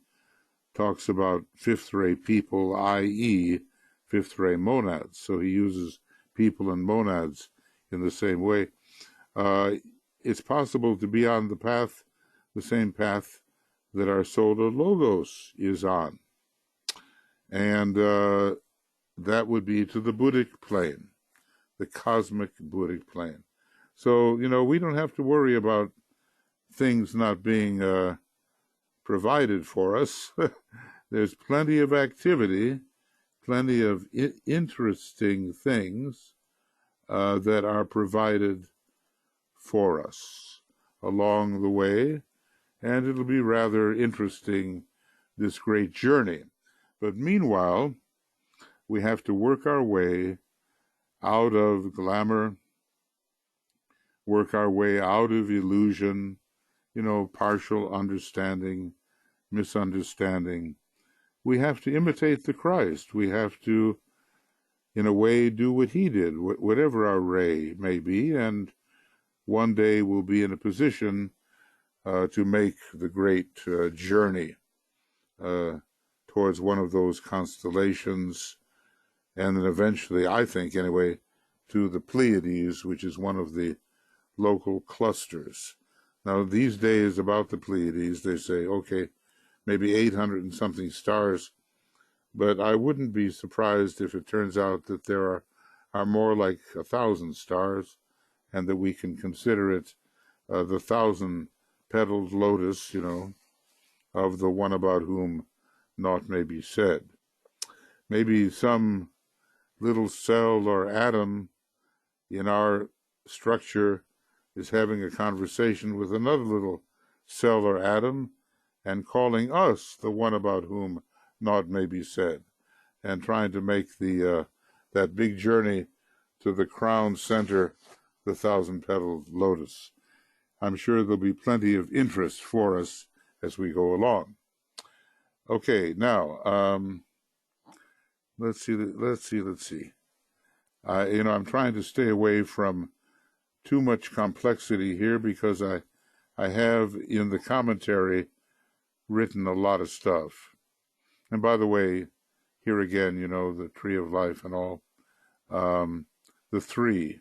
talks about 5th ray people, i.e. 5th ray monads. So he uses people and monads in the same way. It's possible to be on the same path that our solar logos is on. And that would be to the Buddhic plane, the cosmic Buddhic plane. So, you know, we don't have to worry about things not being provided for us. There's plenty of activity, plenty of interesting things that are provided for us along the way, and it'll be rather interesting, this great journey. But meanwhile, we have to work our way out of glamour, work our way out of illusion, you know, partial understanding, misunderstanding. We have to imitate the Christ. We have to, in a way, do what he did, whatever our ray may be, and one day we'll be in a position to make the great journey towards one of those constellations, and then eventually, I think anyway, to the Pleiades, which is one of the local clusters. Now, these days about the Pleiades, they say, okay, maybe 800 and something stars, but I wouldn't be surprised if it turns out that there are more like 1,000 stars, and that we can consider it the 1,000-petaled lotus, you know, of the one about whom naught may be said. Maybe some little cell or atom in our structure is having a conversation with another little cell or atom and calling us the one about whom naught may be said, and trying to make that big journey to the crown center, the 1,000-petaled lotus. I'm sure there'll be plenty of interest for us as we go along. Okay, now, let's see. I'm trying to stay away from too much complexity here because I have in the commentary written a lot of stuff. And by the way, here again, you know, the tree of life and all, the 3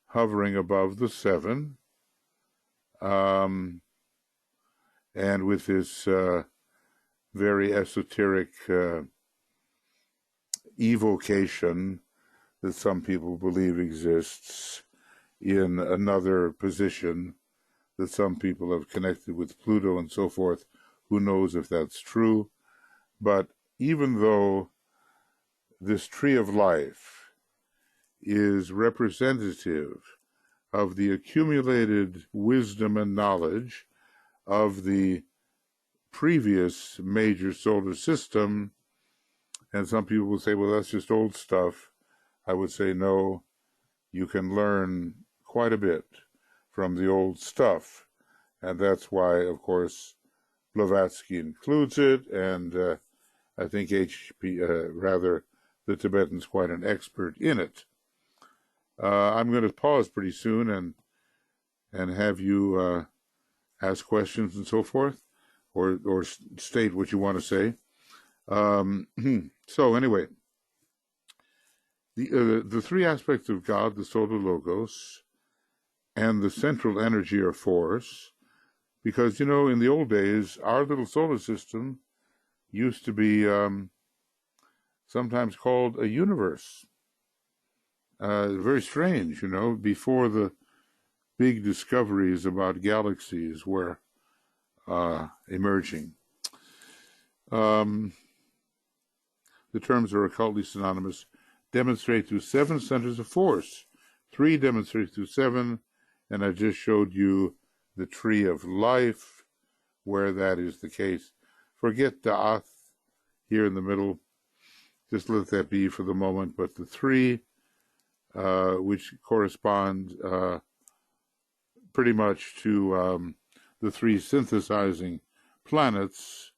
hovering above the 7, and with this very esoteric evocation that some people believe exists in another position that some people have connected with Pluto and so forth. Who knows if that's true? But even though this tree of life is representative of the accumulated wisdom and knowledge of the previous major solar system, and some people will say, well, that's just old stuff. I would say, no, you can learn quite a bit from the old stuff. And that's why, of course, Blavatsky includes it, and I think the Tibetan's quite an expert in it. I'm going to pause pretty soon and have you ask questions and so forth, or state what you want to say. So anyway, the three aspects of God, the solar logos, and the central energy or force, because, you know, in the old days, our little solar system used to be sometimes called a universe. Very strange, you know, before the big discoveries about galaxies were emerging. The terms are occultly synonymous. Demonstrate through 7 centers of force. 3 demonstrate through 7, and I just showed you the tree of life, where that is the case. Forget Da'ath here in the middle. Just let that be for the moment. But the 3, which correspond pretty much to the 3 synthesizing planets,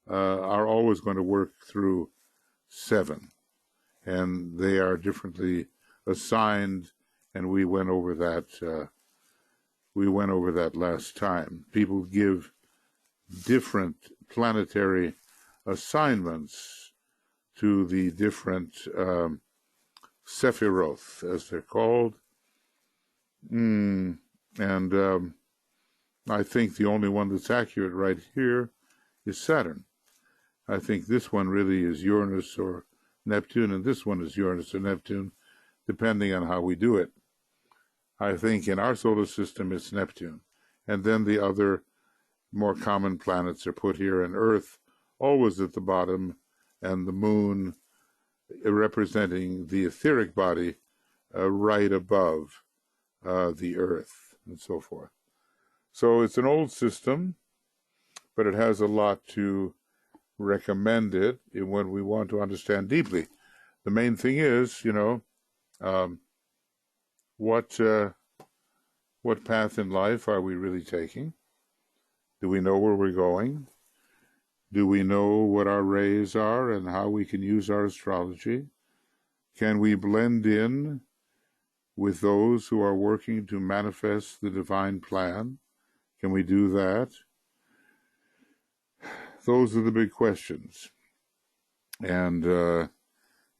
are always going to work through 7. And they are differently assigned, and we went over that. We went over that last time. People give different planetary assignments to the different Sephiroth, as they're called. And I think the only one that's accurate right here is Saturn. I think this one really is Uranus or Neptune, and this one is Uranus or Neptune, depending on how we do it. I think in our solar system it's Neptune. And then the other more common planets are put here, and Earth always at the bottom, and the Moon representing the etheric body right above the Earth, and so forth. So it's an old system, but it has a lot to recommend it when we want to understand deeply. The main thing is, you know, what path in life are we really taking? Do we know where we're going? Do we know what our rays are and how we can use our astrology? Can we blend in with those who are working to manifest the divine plan? Can we do that? Those are the big questions. And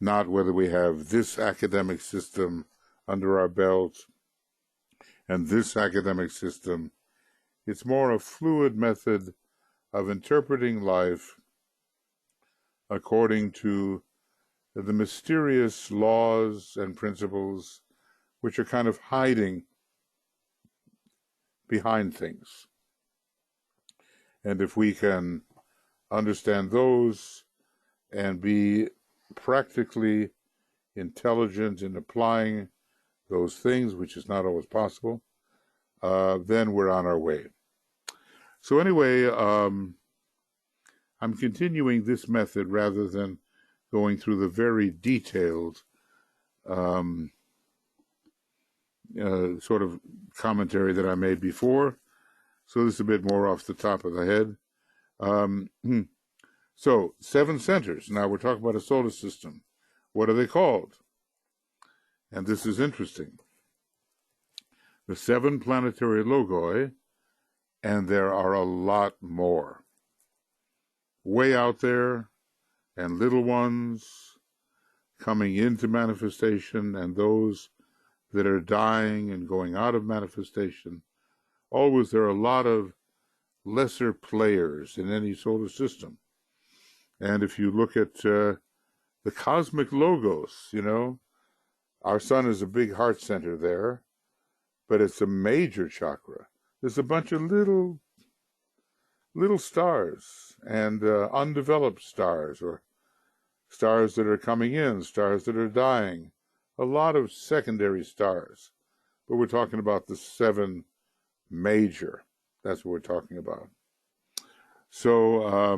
not whether we have this academic system under our belt and this academic system. It's more a fluid method of interpreting life according to the mysterious laws and principles which are kind of hiding behind things. And if we can understand those and be practically intelligent in applying those things, which is not always possible, then we're on our way. So anyway, I'm continuing this method rather than going through the very detailed sort of commentary that I made before. So this is a bit more off the top of the head. So 7 centers. Now we're talking about a solar system. What are they called? And this is interesting. The 7 planetary logoi, and there are a lot more. Way out there, and little ones coming into manifestation, and those that are dying and going out of manifestation. Always there are a lot of lesser players in any solar system. And if you look at the cosmic logos, you know, our sun is a big heart center there, but it's a major chakra. there's a bunch of little stars and undeveloped stars, or stars that are coming in, stars that are dying, a lot of secondary stars. But we're talking about the 7 major. That's what we're talking about. So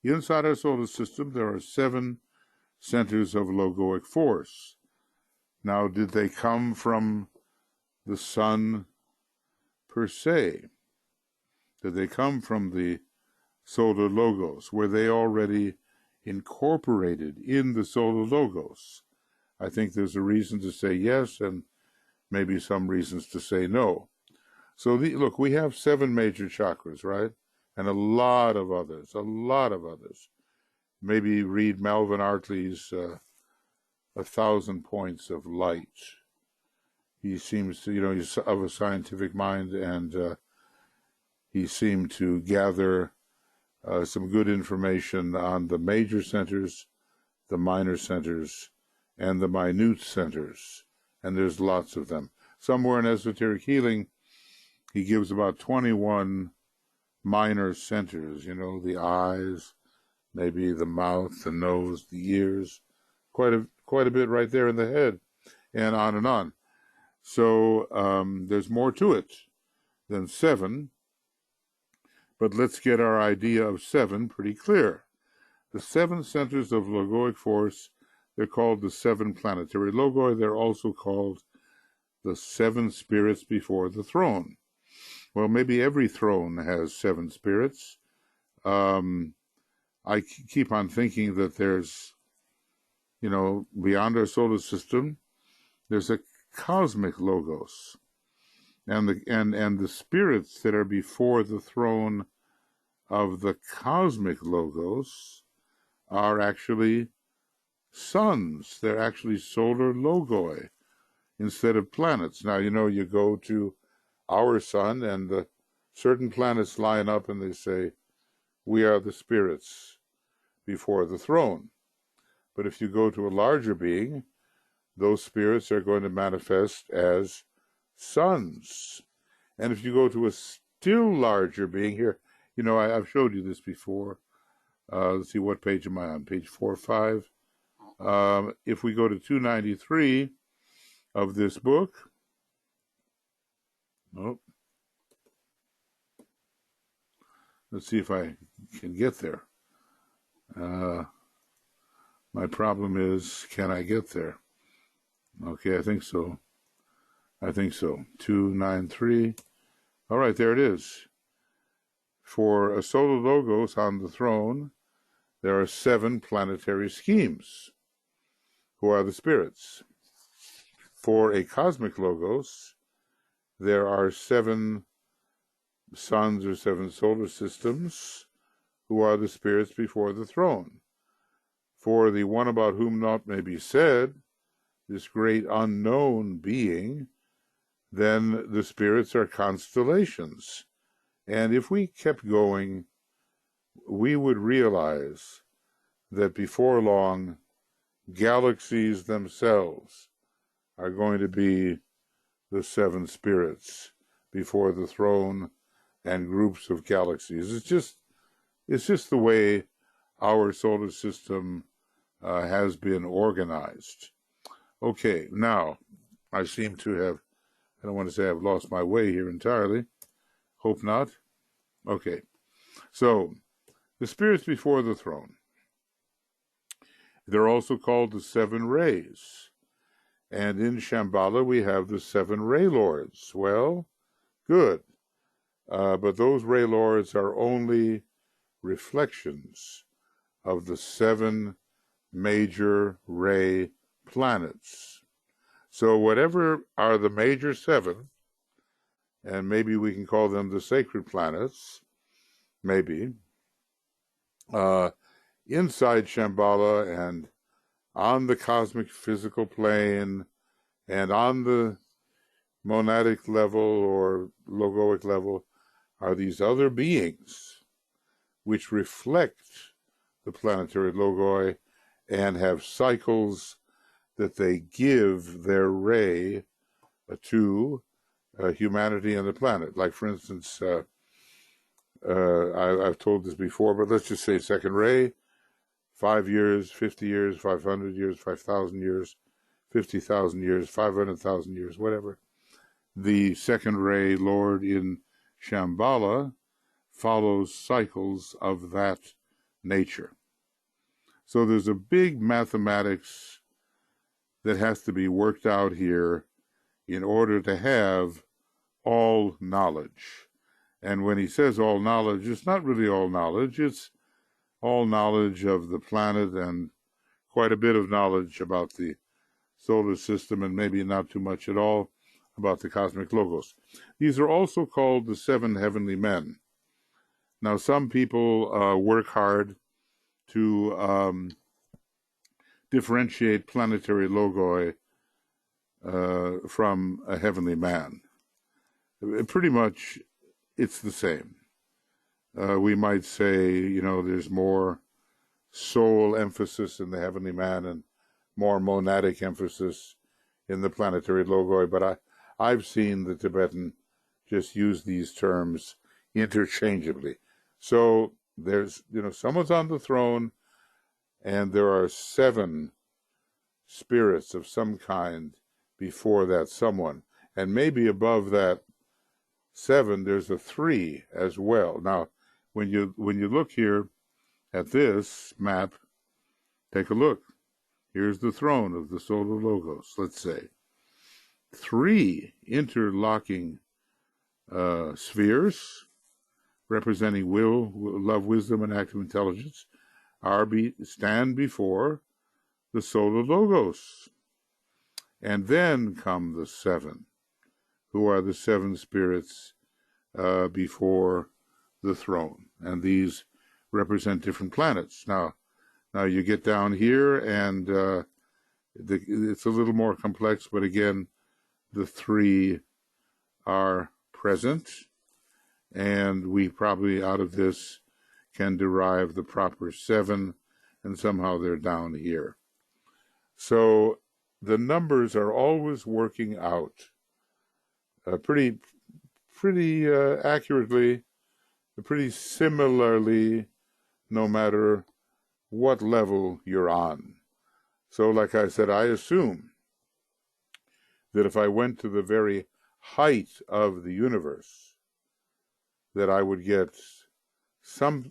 inside our solar system, there are 7 centers of logoic force. Now, did they come from the sun per se? Did they come from the solar logos? Were they already incorporated in the solar logos? I think there's a reason to say yes, and maybe some reasons to say no. So look, we have 7 major chakras, right? And a lot of others. Maybe read Melvin Artley's 1,000 Points of Light. He seems to, he's of a scientific mind, and he seemed to gather some good information on the major centers, the minor centers, and the minute centers. And there's lots of them. Somewhere in Esoteric Healing, he gives about 21 minor centers, the eyes, maybe the mouth, the nose, the ears, quite a bit right there in the head, and on and on. So there's more to it than 7, but let's get our idea of 7 pretty clear. The 7 centers of logoic force, they're called the 7 planetary logoi. They're also called the 7 spirits before the throne. Well, maybe every throne has 7 spirits. I keep on thinking that there's, beyond our solar system, there's a cosmic logos, and the spirits that are before the throne of the cosmic logos are actually suns. They're actually solar logoi instead of planets. Now, you go to our sun, and the certain planets line up and they say, we are the spirits before the throne. But if you go to a larger being, those spirits are going to manifest as suns. And if you go to a still larger being, here, I've showed you this before. Let's see, what page am I on? Page 4 or 5. If we go to 293 of this book, let's see if I can get there. My problem is, can I get there? Okay, I think so. 293. All right, there it is. For a solar logos on the throne, there are 7 planetary schemes, who are the spirits. For a cosmic logos, there are 7 suns or 7 solar systems, who are the spirits before the throne. For the one about whom naught may be said, this great unknown being, then the spirits are constellations. And if we kept going, we would realize that before long, galaxies themselves are going to be the 7 spirits before the throne, and groups of galaxies. It's just the way our solar system has been organized. Okay, now, I seem to have, I don't want to say I've lost my way here entirely. Hope not. Okay, so the spirits before the throne, they're also called the 7 rays. And in Shambhala, we have the 7 ray lords. Well, good. But those ray lords are only reflections of the 7 major ray planets. So whatever are the major 7, and maybe we can call them the sacred planets, maybe, inside Shambhala and on the cosmic physical plane and on the monadic level or logoic level are these other beings which reflect the planetary logoi and have cycles that they give their ray to, humanity and the planet. Like, for instance, I've told this before, but let's just say second ray, 5 years, 50 years, 500 years, 5,000 years, 50,000 years, 500,000 years, whatever. The second ray Lord in Shambhala follows cycles of that nature. So there's a big mathematics that has to be worked out here in order to have all knowledge. And when he says all knowledge, it's not really all knowledge, it's all knowledge of the planet and quite a bit of knowledge about the solar system, and maybe not too much at all about the cosmic logos. These are also called the seven heavenly men. Now, some people work hard to differentiate planetary logoi from a heavenly man. Pretty much, it's the same. We might say, there's more soul emphasis in the heavenly man and more monadic emphasis in the planetary logoi, but I've seen the Tibetan just use these terms interchangeably. So there's, someone's on the throne, and there are 7 spirits of some kind before that someone. And maybe above that 7, there's a 3 as well. Now, when you look here at this map, take a look. Here's the throne of the solar logos, let's say. 3 interlocking spheres representing will, love, wisdom, and active intelligence stand before the solar logos. And then come the 7, who are the 7 spirits before the throne. And these represent different planets. Now you get down here, and it's a little more complex, but again, the 3 are present, and we probably out of this can derive the proper 7, and somehow they're down here. So the numbers are always working out pretty accurately, pretty similarly, no matter what level you're on. So like I said, I assume that if I went to the very height of the universe, that I would get something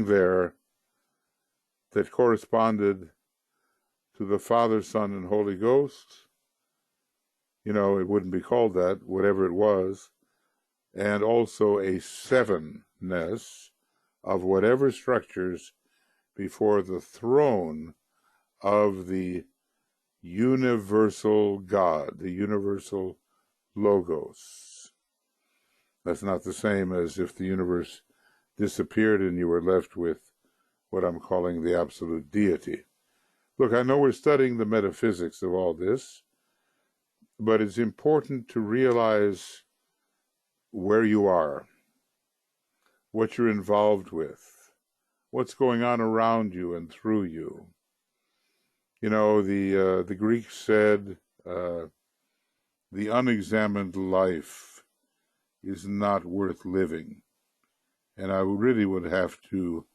there that corresponded to the Father, Son, and Holy Ghost. It wouldn't be called that, whatever it was, and also a 7-ness of whatever structures before the throne of the universal God, the universal Logos. That's not the same as if the universe disappeared and you were left with what I'm calling the absolute deity. Look, I know we're studying the metaphysics of all this, but it's important to realize where you are, what you're involved with, what's going on around you and through you. The Greeks said, the unexamined life is not worth living. And I really would have to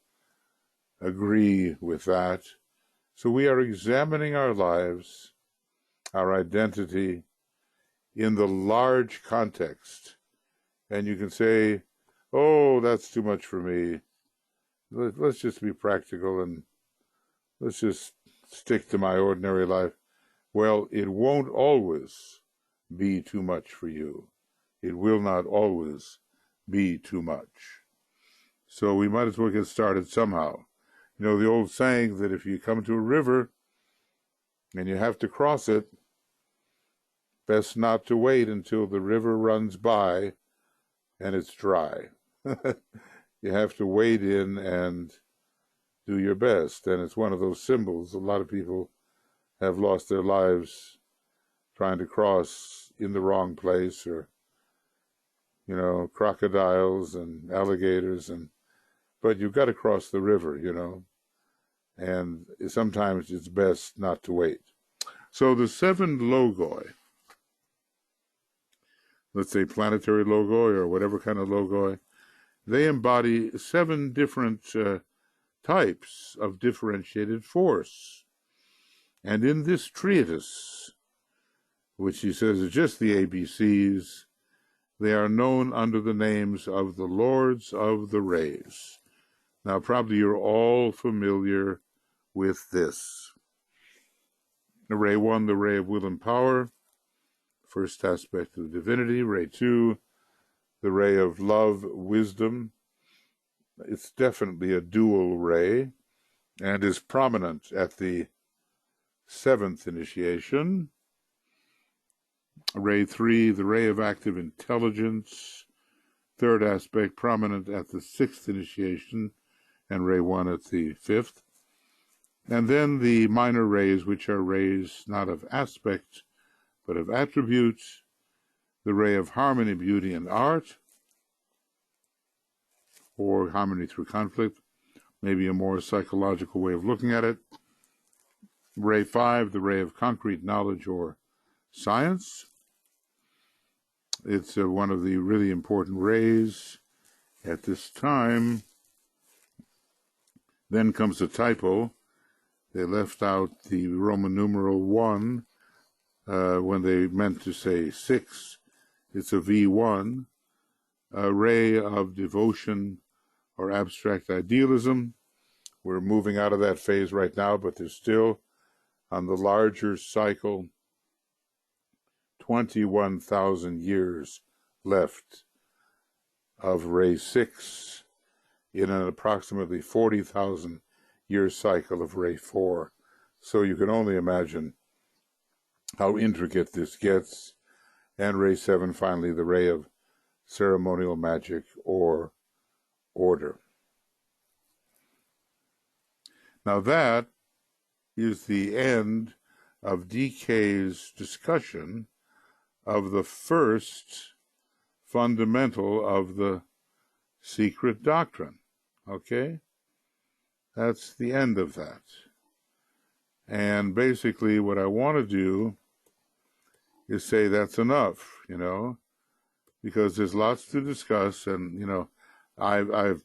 agree with that. So we are examining our lives, our identity, in the large context. And you can say, oh, that's too much for me. Let's just be practical and let's just stick to my ordinary life. Well, it won't always be too much for you. It will not always be too much. So we might as well get started somehow. The old saying that if you come to a river and you have to cross it, best not to wait until the river runs by and it's dry. You have to wade in and do your best. And it's one of those symbols. A lot of people have lost their lives trying to cross in the wrong place, or, crocodiles and alligators. But you've got to cross the river, and sometimes it's best not to wait. So the 7 logoi let's say planetary logoi or whatever kind of logoi, they embody 7 different types of differentiated force. And in this treatise, which he says is just the ABCs, they are known under the names of the Lords of the Rays. Now, probably you're all familiar with this. Ray 1, the ray of will and power, first aspect of divinity. Ray 2, the ray of love, wisdom. It's definitely a dual ray and is prominent at the 7th initiation. Ray 3, the ray of active intelligence, third aspect, prominent at the 6th initiation, and ray 1 at the 5th. And then the minor rays, which are rays not of aspect, but of attributes, the ray of harmony, beauty, and art, or harmony through conflict, maybe a more psychological way of looking at it. Ray 5, the ray of concrete knowledge or science. It's one of the really important rays at this time. Then comes a typo. They left out the Roman numeral 1 when they meant to say 6. It's a V1, a ray of devotion or abstract idealism. We're moving out of that phase right now, but there's still, on the larger cycle, 21,000 years left of ray 6 in an approximately 40,000 year cycle of ray 4. So you can only imagine how intricate this gets. And ray 7, finally, the ray of ceremonial magic or order. Now that is the end of DK's discussion of the first fundamental of the secret doctrine. Okay? That's the end of that. And basically what I want to do is say that's enough, because there's lots to discuss, and, I've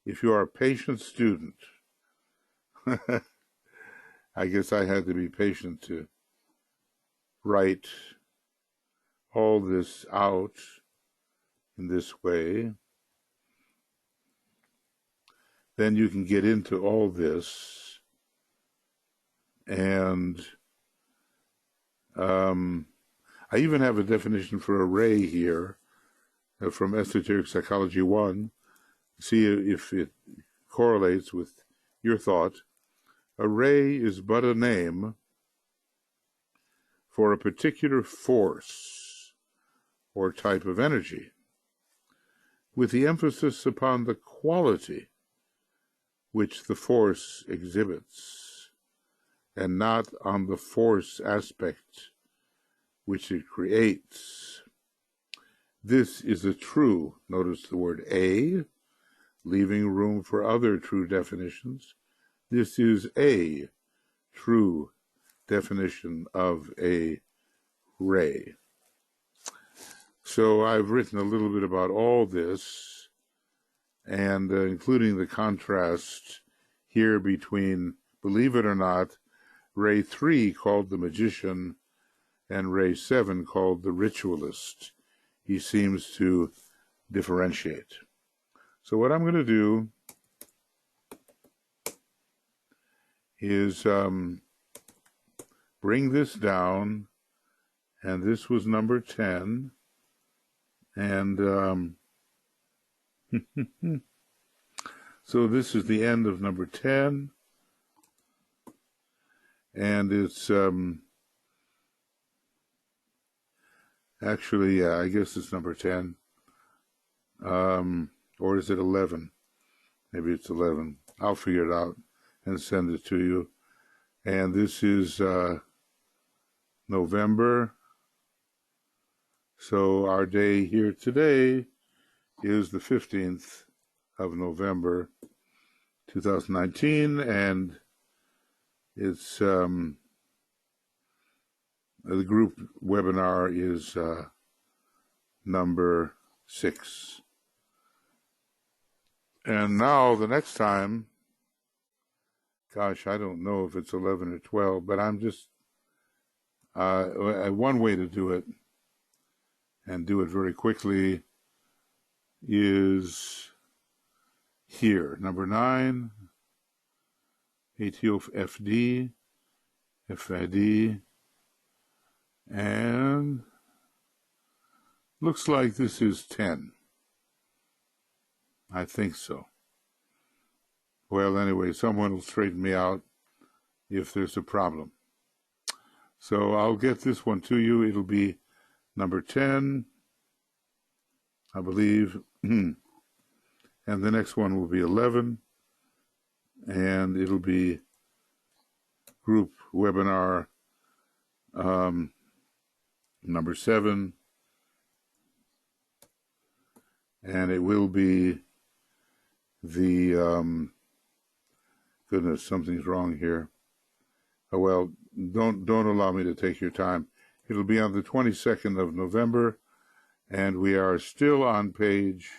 if you are a patient student, I guess I had to be patient to write all this out in this way. Then you can get into all this, and I even have a definition for a ray here from Esoteric Psychology 1. See if it correlates with your thought. A ray is but a name for a particular force or type of energy, with the emphasis upon the quality which the force exhibits, and not on the force aspect which it creates. This is a true, notice the word a, leaving room for other true definitions. This is a true definition of a ray. So I've written a little bit about all this, and including the contrast here between, believe it or not, ray 3 called the magician and ray 7 called the ritualist. He seems to differentiate. So what I'm going to do is bring this down, and this was number 10, and so this is the end of number 10, and it's actually, I guess it's number 10, or is it 11? Maybe it's 11. I'll figure it out and send it to you. And this is November. So our day here today is the 15th of November, 2019, and it's the group webinar is number 6. And now the next time, gosh, I don't know if it's 11 or 12, but I'm just, one way to do it, and do it very quickly, is here. Number 9, ATO FD, FID, and looks like this is 10. I think so. Well, anyway, someone will straighten me out if there's a problem. So I'll get this one to you. It'll be number 10, I believe. And the next one will be 11. And it'll be group webinar number 7. And it will be the, goodness, something's wrong here. Oh, well, don't allow me to take your time. It'll be on the 22nd of November, and we are still on page,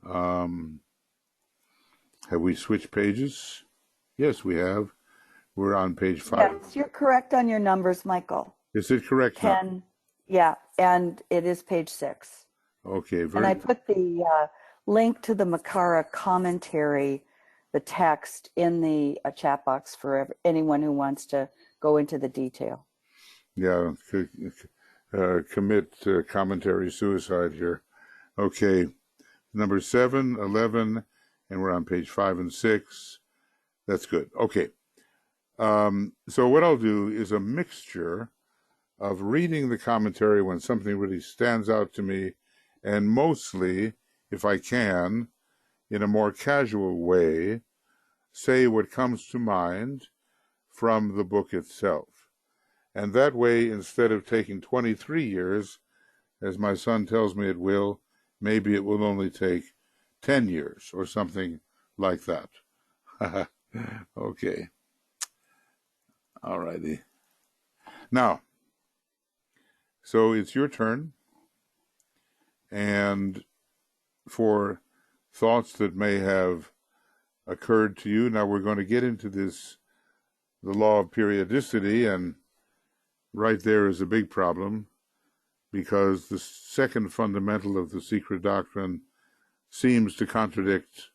have we switched pages? Yes, we have. We're on page 5. Yes, you're correct on your numbers, Michael. Is it correct now? 10, yeah, and it is page 6. Okay, very And I good. put the link to the Makara commentary, the text, in the chat box for anyone who wants to go into the detail. Yeah, commit commentary suicide here. Okay, number 7, 11, and we're on page 5 and 6. That's good. Okay. So what I'll do is a mixture of reading the commentary when something really stands out to me, and mostly, if I can, in a more casual way, say what comes to mind from the book itself. And that way, instead of taking 23 years, as my son tells me it will, maybe it will only take 10 years or something like that. Okay. All righty. Now, so it's your turn. And for thoughts that may have occurred to you, now we're going to get into this, the law of periodicity, and right there is a big problem, because the second fundamental of the secret doctrine seems to contradict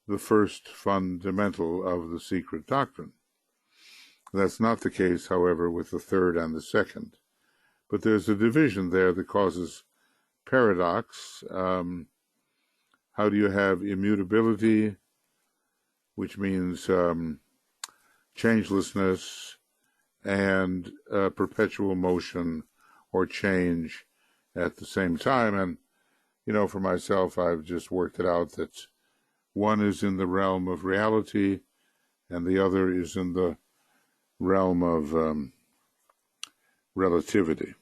the first fundamental of the secret doctrine. That's not the case, however, with the third and the second. But there's a division there that causes paradox. How do you have immutability, which means changelessness, and perpetual motion or change at the same time? And, you know, for myself, I've just worked it out that one is in the realm of reality and the other is in the realm of relativity,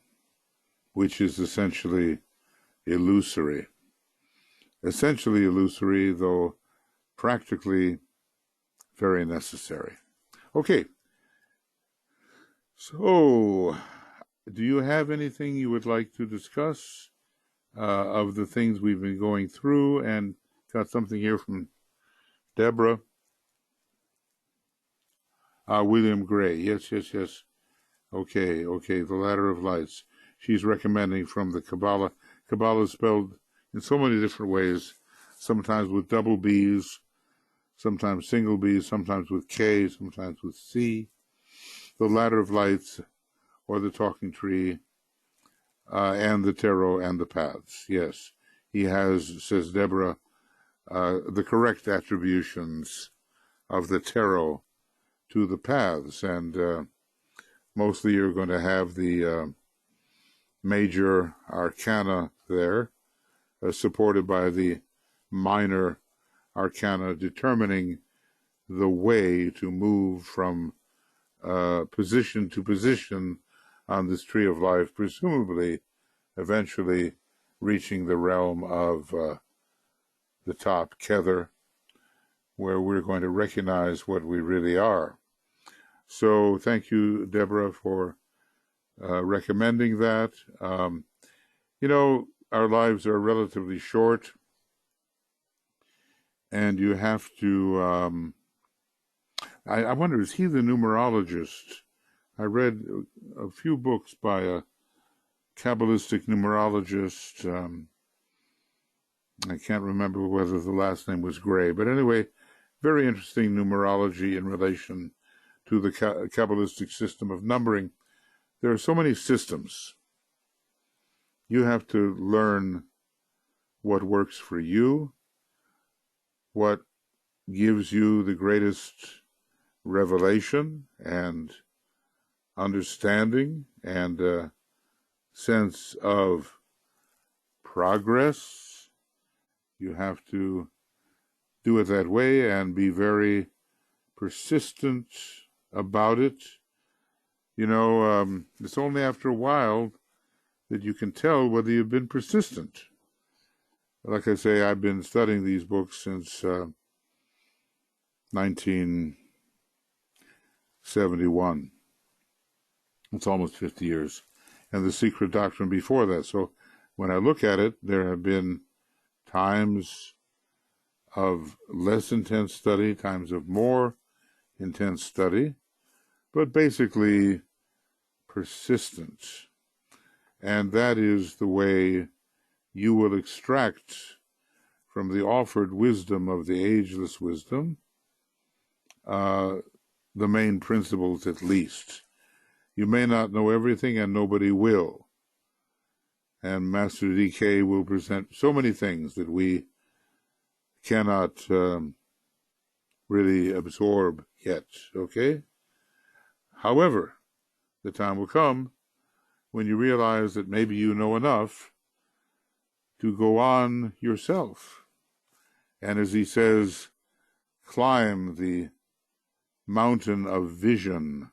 which is essentially illusory. Essentially illusory, though practically very necessary. Okay. So, do you have anything you would like to discuss of the things we've been going through? And got something here from Deborah. William Gray. Yes. Okay. The Ladder of Lights. She's recommending from the Kabbalah. Kabbalah is spelled in so many different ways, sometimes with double B's, sometimes single B's, sometimes with K, sometimes with C. The Ladder of Lights, or the Talking Tree, and the Tarot and the Paths. Yes, he has, says Deborah, the correct attributions of the Tarot to the Paths, and mostly you're going to have the major arcana there, supported by the minor arcana, determining the way to move from position to position on this tree of life, presumably eventually reaching the realm of the top, Kether, where we're going to recognize what we really are. So thank you, Deborah, for recommending that. You know, our lives are relatively short, and you have to, I wonder, is he the numerologist? I read a few books by a Kabbalistic numerologist. I can't remember whether the last name was Gray, but anyway, very interesting numerology in relation to the Kabbalistic system of numbering. There are so many systems. You have to learn what works for you, what gives you the greatest revelation and understanding and sense of progress. You have to do it that way and be very persistent about it. You know, it's only after a while that you can tell whether you've been persistent. Like I say, I've been studying these books since 1971. It's almost 50 years. And the Secret Doctrine before that. So when I look at it, there have been times of less intense study, times of more intense study, but basically persistent. And that is the way you will extract from the offered wisdom of the ageless wisdom the main principles at least. You may not know everything, and nobody will. And Master DK will present so many things that we cannot really absorb yet, okay? However, the time will come when you realize that maybe you know enough to go on yourself. And as he says, climb the mountain of vision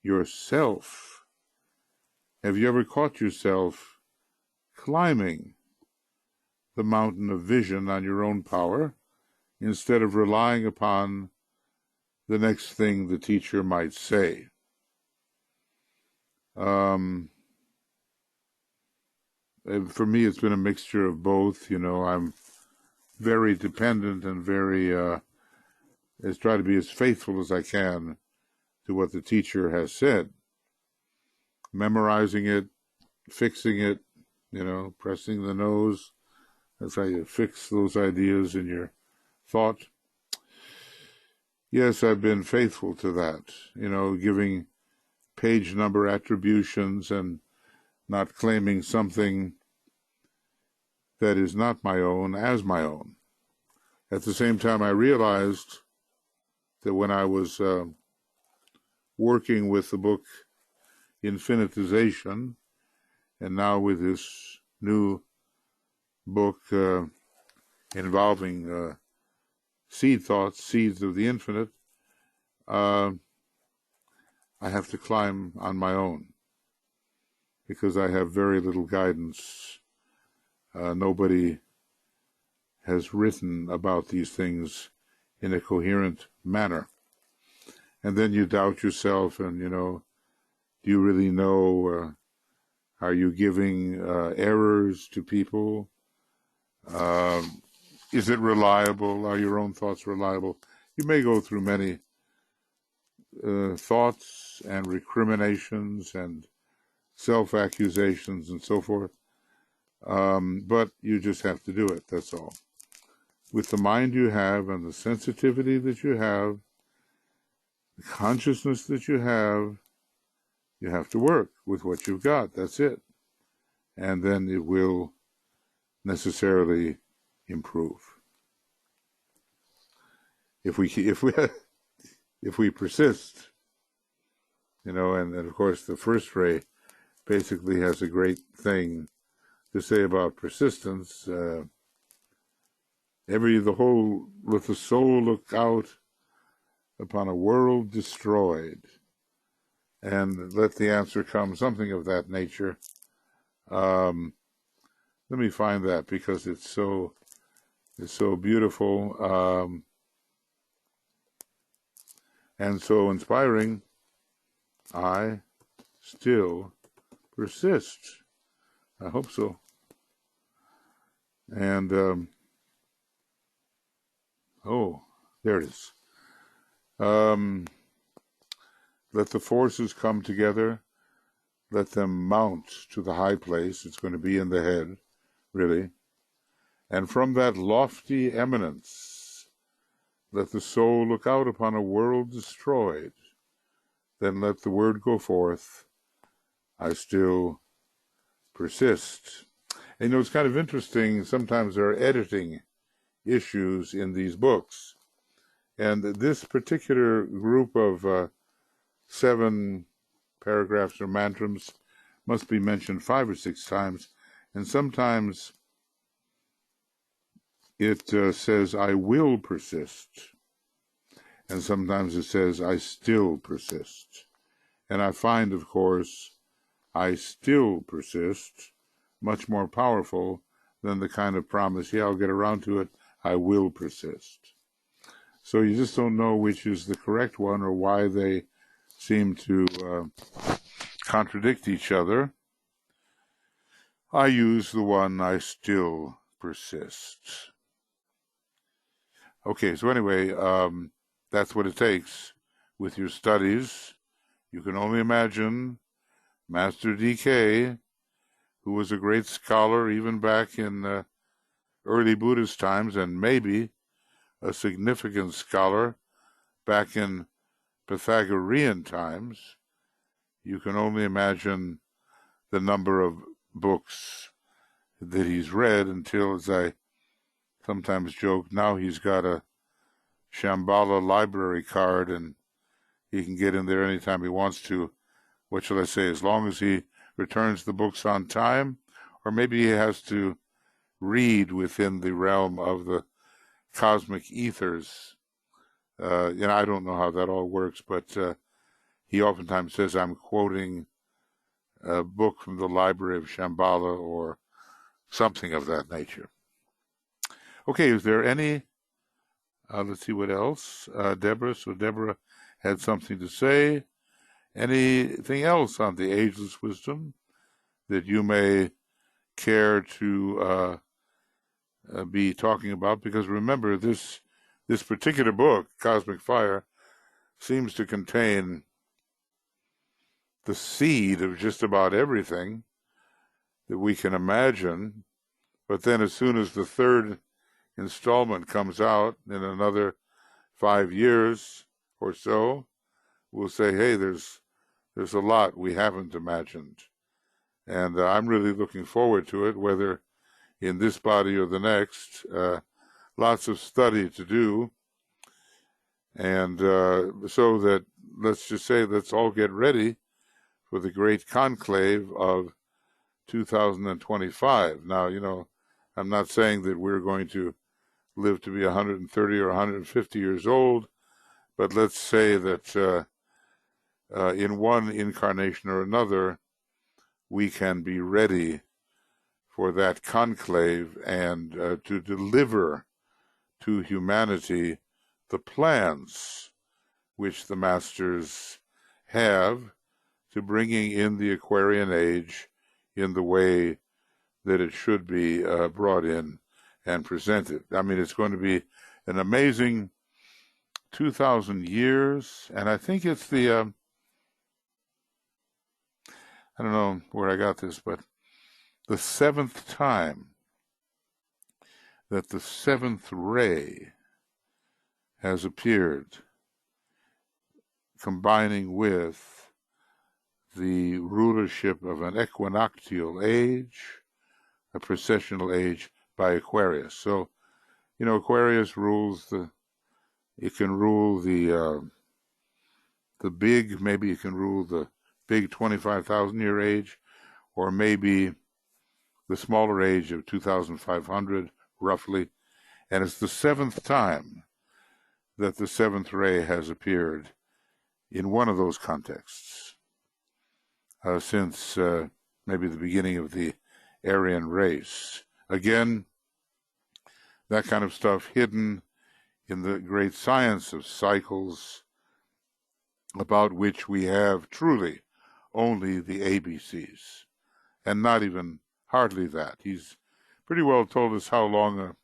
yourself. Have you ever caught yourself climbing the mountain of vision on your own power instead of relying upon the next thing the teacher might say? For me, it's been a mixture of both. You know, I'm very dependent and very, try to be as faithful as I can to what the teacher has said. Memorizing it, fixing it, you know, pressing the nose. That's how you fix those ideas in your thought. Yes, I've been faithful to that, you know, giving page number attributions and not claiming something that is not my own as my own. At the same time, I realized that when I was working with the book Infinitization, and now with this new book involving seed thoughts, seeds of the infinite, I have to climb on my own because I have very little guidance. Nobody has written about these things in a coherent manner. And then you doubt yourself and, you know, do you really know? Are you giving errors to people? Is it reliable? Are your own thoughts reliable? You may go through many thoughts and recriminations and self-accusations and so forth, but you just have to do it, that's all. With the mind you have and the sensitivity that you have, the consciousness that you have to work with what you've got, that's it. And then it will necessarily improve. If we persist, you know, and of course the first ray basically has a great thing to say about persistence. Let the soul look out upon a world destroyed, and let the answer come, something of that nature. Let me find that because it's so beautiful and so inspiring. I still persist. I hope so. And, oh, there it is. Let the forces come together. Let them mount to the high place. It's going to be in the head, really. And from that lofty eminence, let the soul look out upon a world destroyed. Then let the word go forth, I still persist. And it's kind of interesting, sometimes there are editing issues in these books. And this particular group of 7 paragraphs or mantrams must be mentioned 5 or 6 times. And sometimes it says, I will persist. And sometimes it says, I still persist. And I find, of course, I still persist much more powerful than the kind of promise, yeah, I'll get around to it, I will persist. So you just don't know which is the correct one or why they seem to contradict each other. I use the one, I still persist. Okay, so anyway, that's what it takes with your studies. You can only imagine Master D.K., who was a great scholar even back in early Buddhist times, and maybe a significant scholar back in Pythagorean times. You can only imagine the number of books that he's read until, as I sometimes joke, now he's got a Shambhala library card and he can get in there anytime he wants to. What shall I say? As long as he returns the books on time, or maybe he has to read within the realm of the cosmic ethers. I don't know how that all works, but he oftentimes says, I'm quoting a book from the library of Shambhala or something of that nature. Okay, is there any, let's see what else, Deborah. So Deborah had something to say. Anything else on the ageless wisdom that you may care to be talking about? Because remember, this particular book, Cosmic Fire, seems to contain the seed of just about everything that we can imagine. But then as soon as the 3rd installment comes out in another 5 years or so, we'll say, hey, there's a lot we haven't imagined. And I'm really looking forward to it, whether in this body or the next. Lots of study to do. And so that, let's just say, let's all get ready for the great conclave of 2025. Now, I'm not saying that we're going to live to be 130 or 150 years old, but let's say that in one incarnation or another, we can be ready for that conclave and to deliver to humanity the plans which the masters have to bringing in the Aquarian age in the way that it should be brought in and presented. I mean, it's going to be an amazing 2,000 years, and I think it's the, I don't know where I got this, but the 7th time that the 7th ray has appeared, combining with the rulership of an equinoctial age, a precessional age by Aquarius. So, Aquarius rules it can rule the big, maybe it can rule the big 25,000-year age, or maybe the smaller age of 2,500, roughly. And it's the 7th time that the 7th ray has appeared in one of those contexts since maybe the beginning of the Aryan race. Again, that kind of stuff hidden in the great science of cycles, about which we have truly only the ABCs, and not even hardly that. He's pretty well told us how long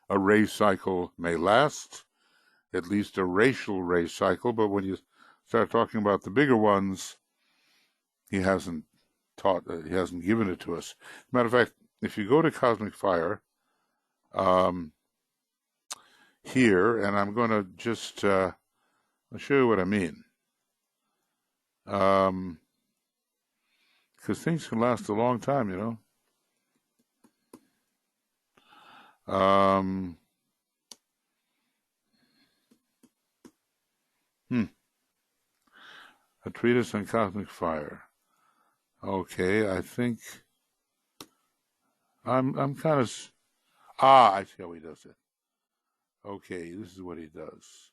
a ray cycle may last, at least a racial ray cycle. But when you start talking about the bigger ones, he hasn't given it to us. Matter of fact, if you go to Cosmic Fire here, and I'm going to just I'll show you what I mean, because things can last a long time, you know. A treatise on cosmic fire. Okay, I think I'm kind of I see how he does it. Okay, this is what he does.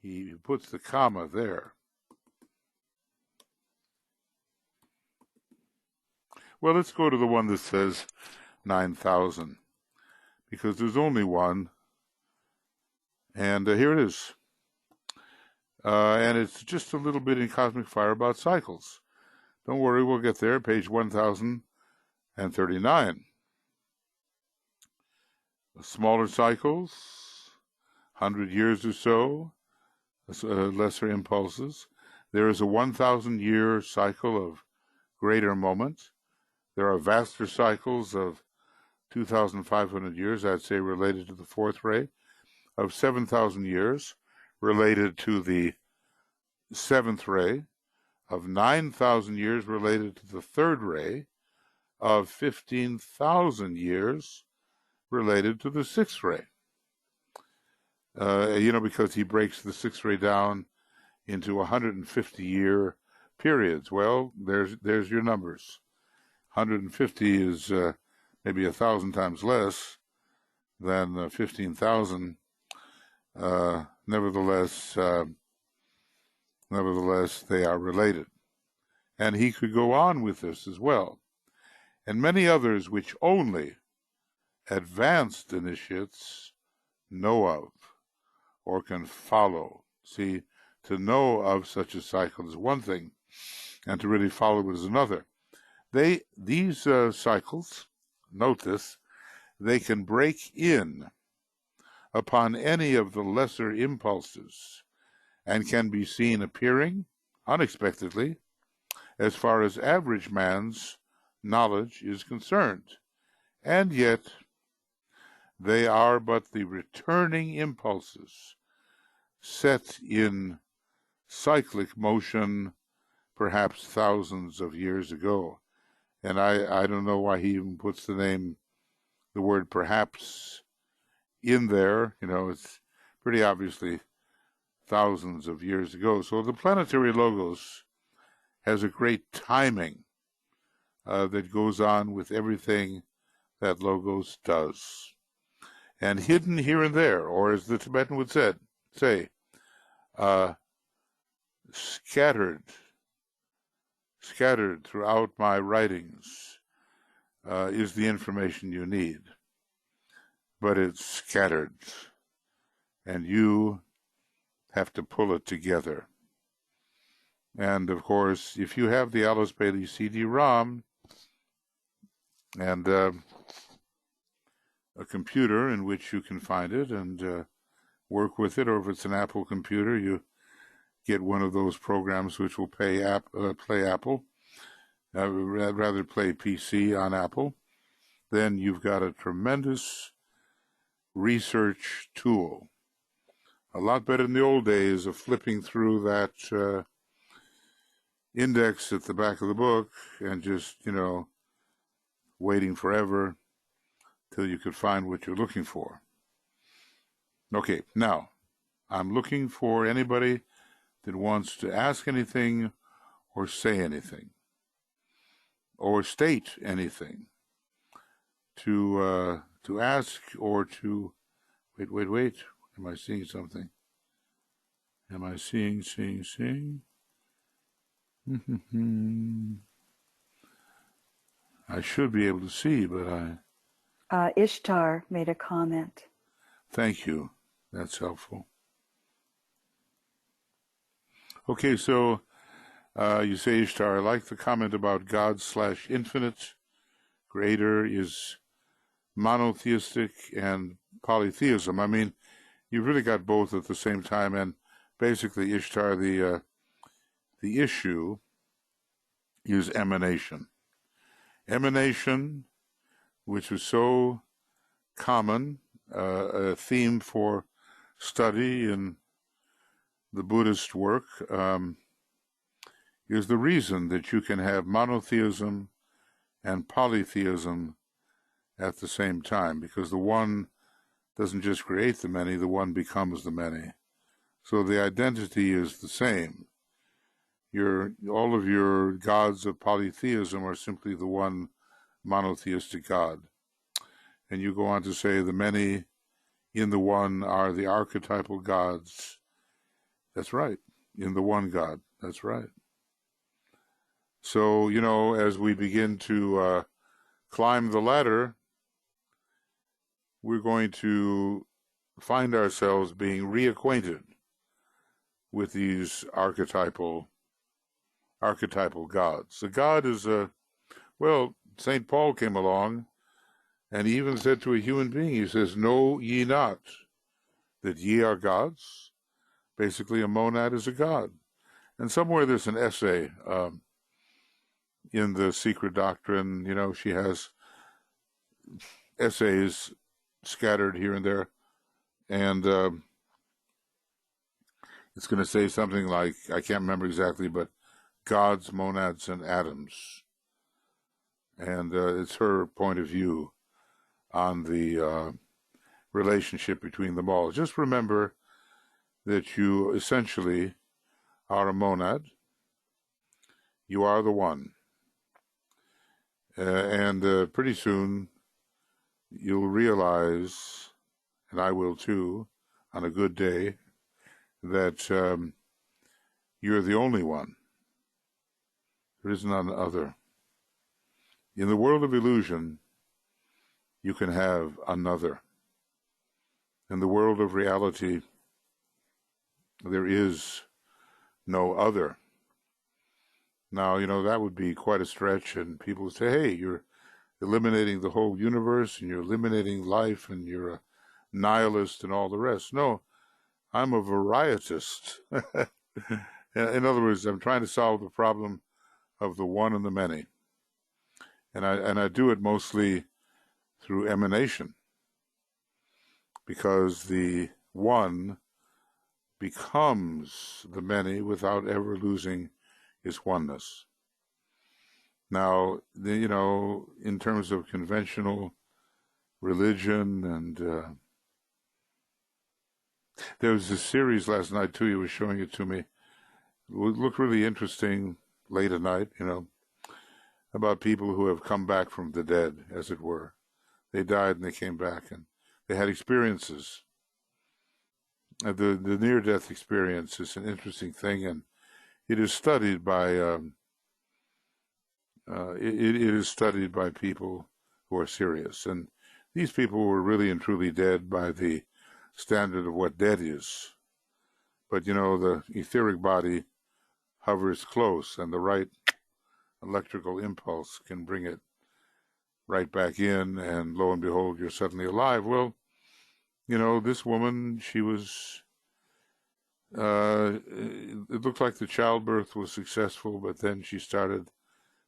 He puts the comma there. Well, let's go to the one that says 9,000, because there's only one, and here it is. And it's just a little bit in Cosmic Fire about cycles. Don't worry, we'll get there, page 1039. Smaller cycles, 100 years or so, lesser impulses. There is a 1,000-year cycle of greater moment. There are vaster cycles of 2,500 years, I'd say related to the fourth ray, of 7,000 years related to the seventh ray, of 9,000 years related to the third ray, of 15,000 years related to the sixth ray. Because he breaks the sixth ray down into 150-year periods. Well, there's your numbers. 150 is maybe 1,000 times less than 15,000. Nevertheless, they are related. And he could go on with this as well. And many others which only advanced initiates know of or can follow. See, to know of such a cycle is one thing, and to really follow it is another. These cycles, note this, they can break in upon any of the lesser impulses and can be seen appearing unexpectedly as far as average man's knowledge is concerned. And yet, they are but the returning impulses set in cyclic motion perhaps thousands of years ago. And I don't know why he even puts the word perhaps in there. It's pretty obviously thousands of years ago. So the planetary logos has a great timing that goes on with everything that logos does. And hidden here and there, or as the Tibetan would say, scattered throughout my writings is the information you need. But it's scattered, and you have to pull it together. And of course, if you have the Alice Bailey CD-ROM and a computer in which you can find it and work with it, or if it's an Apple computer, you get one of those programs which will play Apple, rather play PC on Apple, then you've got a tremendous research tool. A lot better than the old days of flipping through that index at the back of the book and just, waiting forever till you could find what you're looking for. Okay, now, I'm looking for anybody that wants to ask anything or say anything or state anything, to ask or to wait. Am I seeing something? Am I seeing? I should be able to see, but Ishtar made a comment. Thank you. That's helpful. Okay, so you say, Ishtar, I like the comment about God/infinite creator is monotheistic and polytheism. I mean, you've really got both at the same time, and basically Ishtar, the issue is emanation. Emanation, which is so common, a theme for study in the Buddhist work, is the reason that you can have monotheism and polytheism at the same time, because the one doesn't just create the many, the one becomes the many. So the identity is the same. All of your gods of polytheism are simply the one monotheistic God. And you go on to say the many in the one are the archetypal gods. That's right. In the one God. That's right. So, as we begin to climb the ladder, we're going to find ourselves being reacquainted with these archetypal gods. The God is St. Paul came along and he even said to a human being, he says, "Know ye not that ye are gods?" Basically, a monad is a god. And somewhere there's an essay in the Secret Doctrine. She has essays scattered here and there, and it's going to say something like, I can't remember exactly, but gods, monads, and atoms. And it's her point of view on the relationship between them all. Just remember that you essentially are a monad. You are the one. And pretty soon you'll realize, and I will too, on a good day, that you're the only one. There is none other. In the world of illusion, you can have another. In the world of reality, there is no other. Now, that would be quite a stretch, and people would say, hey, you're eliminating the whole universe, and you're eliminating life, and you're a nihilist and all the rest. No, I'm a varietist. In other words, I'm trying to solve the problem of the one and the many. And I do it mostly through emanation, because the one becomes the many without ever losing its oneness. Now, in terms of conventional religion, and there was a series last night too, you were showing it to me. It looked really interesting late at night, about people who have come back from the dead, as it were. They died and they came back, and they had experiences. The near-death experience is an interesting thing, and it is studied by it is studied by people who are serious. And these people were really and truly dead by the standard of what dead is. But the etheric body hovers close, and the right electrical impulse can bring it right back in, and lo and behold, you're suddenly alive. Well, this woman, she was, it looked like the childbirth was successful, but then she started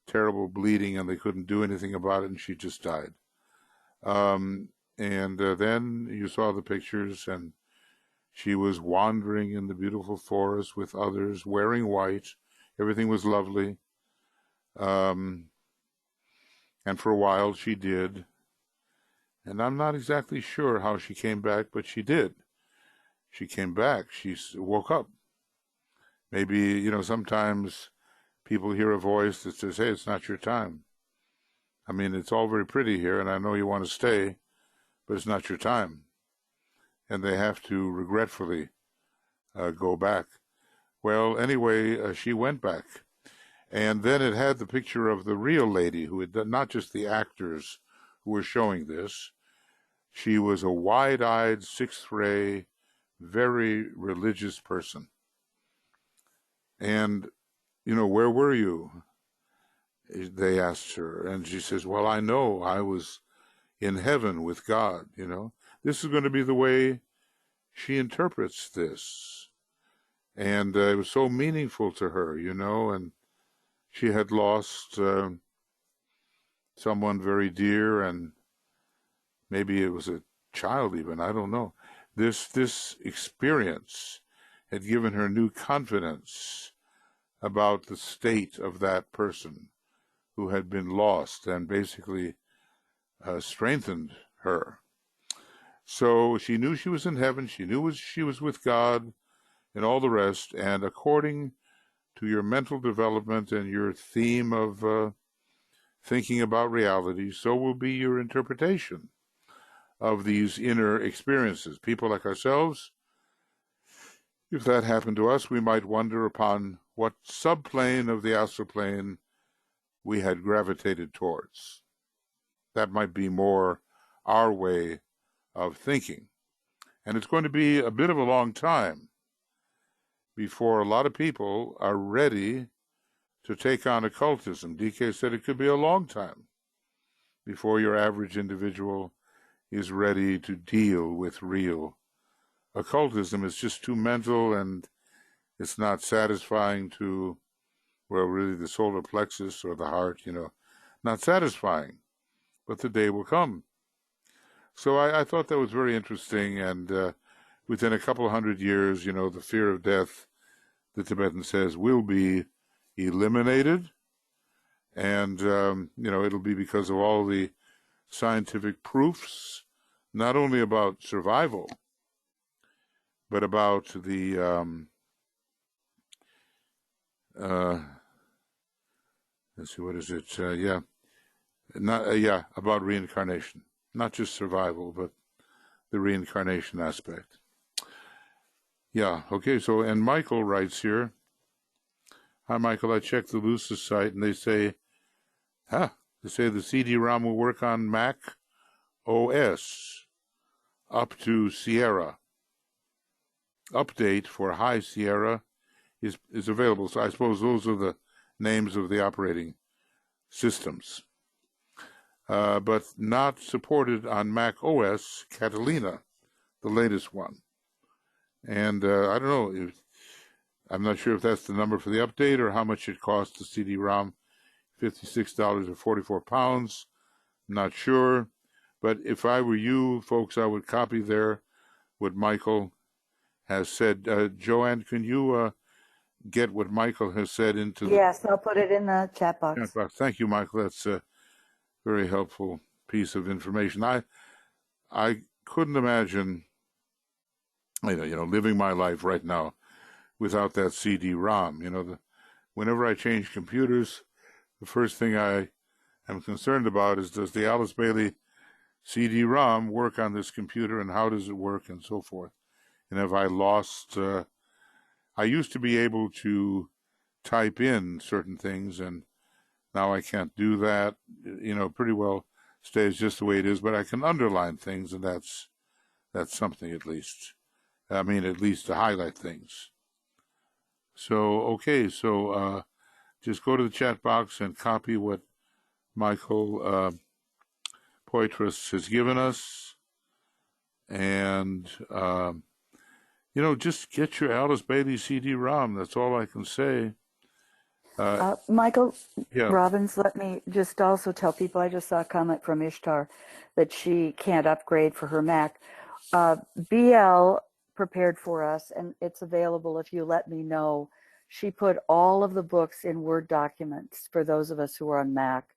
terrible bleeding, and they couldn't do anything about it, and she just died. And then you saw the pictures, and she was wandering in the beautiful forest with others, wearing white. Everything was lovely. And for a while she did. And I'm not exactly sure how she came back, but she did. She came back. She woke up. Maybe, sometimes people hear a voice that says, hey, it's not your time. I mean, it's all very pretty here, and I know you want to stay, but it's not your time. And they have to regretfully go back. Well, anyway, she went back. And then it had the picture of the real lady who had done, not just the actors who were showing this. She was a wide-eyed, sixth ray, very religious person. And, where were you? they asked her, and she says, well, I know I was in heaven with God, you know. This is going to be the way she interprets this. And it was so meaningful to her, you know, and she had lost someone very dear, and maybe it was a child even, I don't know. This experience had given her new confidence about the state of that person who had been lost, and basically strengthened her. So she knew she was in heaven, she knew she was with God, and all the rest, and according to your mental development and your theme of thinking about reality, so will be your interpretation of these inner experiences. People like ourselves, if that happened to us, we might wonder upon what subplane of the astral plane we had gravitated towards. That might be more our way of thinking. And it's going to be a bit of a long time before a lot of people are ready to take on occultism. DK said it could be a long time before your average individual is ready to deal with real occultism. It's just too mental, and it's not satisfying to, well, really the solar plexus or the heart, you know, not satisfying. But the day will come. So I thought that was very interesting, and within a couple of 100 years, you know, the fear of death, the Tibetan says, will be eliminated, and, you know, it'll be because of all the scientific proofs, not only about survival, but about the, let's see, what is it? About reincarnation. Not just survival, but the reincarnation aspect. Yeah, okay, so, and Michael writes here, hi, Michael, I checked the Lucis site, and they say the CD-ROM will work on Mac OS up to Sierra. Update for High Sierra is available. So I suppose those are the names of the operating systems. But not supported on Mac OS Catalina, the latest one. And I don't know, I'm not sure if that's the number for the update or how much it costs the CD-ROM, $56 or 44 pounds. Not sure. But if I were you folks, I would copy there what Michael has said. Joanne, can you get what Michael has said into the Yes, I'll put it in the chat box. chat box? Thank you, Michael. That's a very helpful piece of information. I couldn't imagine, you know, living my life right now without that CD-ROM. You know, whenever I change computers, the first thing I am concerned about is, does the Alice Bailey CD-ROM work on this computer, and how does it work, and so forth. And have I lost, I used to be able to type in certain things, and now I can't do that. You know, pretty well stays just the way it is, but I can underline things, and that's something at least. I mean, at least to highlight things. So, okay, so just go to the chat box and copy what Michael Poitras has given us, and you know, just get your Alice Bailey CD-ROM. That's all I can say. Michael Yeah. Robbins, let me just also tell people, I just saw a comment from Ishtar that she can't upgrade for her Mac. BL prepared for us, and it's available if you let me know. She put all of the books in Word documents for those of us who are on Mac,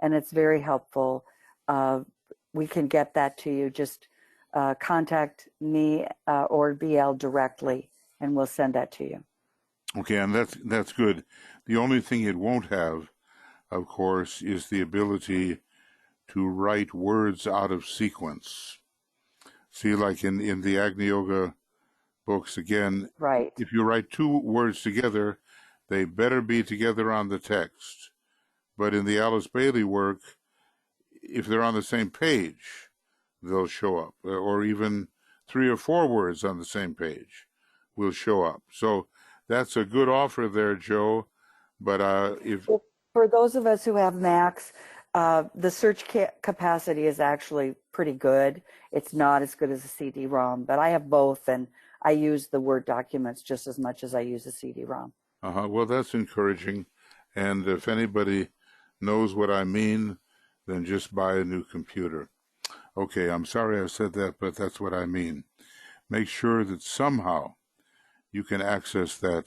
and it's very helpful. We can get that to you. Just contact me or BL directly, and we'll send that to you. Okay, and that's good. The only thing it won't have, of course, is the ability to write words out of sequence. See, like in the Agni Yoga books, again, right. If you write two words together, they better be together on the text. But in the Alice Bailey work, if they're on the same page, they'll show up. Or even 3 or 4 words on the same page will show up. So that's a good offer there, Joe. But if For those of us who have Macs, the search capacity is actually pretty good. It's not as good as a CD-ROM, but I have both, and I use the Word documents just as much as I use a CD-ROM. Well, that's encouraging. And if anybody knows what I mean, then just buy a new computer. Okay, I'm sorry I said that, but that's what I mean. Make sure that somehow you can access that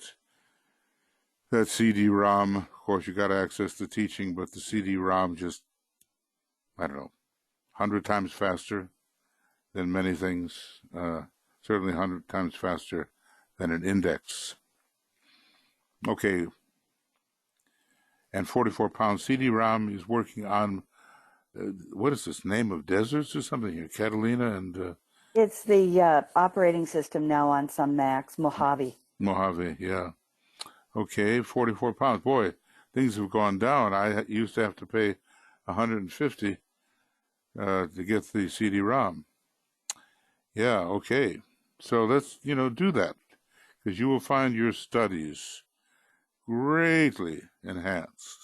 CD-ROM. Of course, you got to access the teaching, but the CD-ROM just, I don't know, 100 times faster than many things, certainly 100 times faster than an index. Okay, and 44-pound CD-ROM is working on, what is this, name of deserts or something here? Catalina and... It's the operating system now on some Macs, Mojave. Mojave, yeah. Okay, 44 pounds. Boy, things have gone down. I used to have to pay $150 to get the CD-ROM. Yeah, okay. So let's, do that, because you will find your studies greatly enhanced.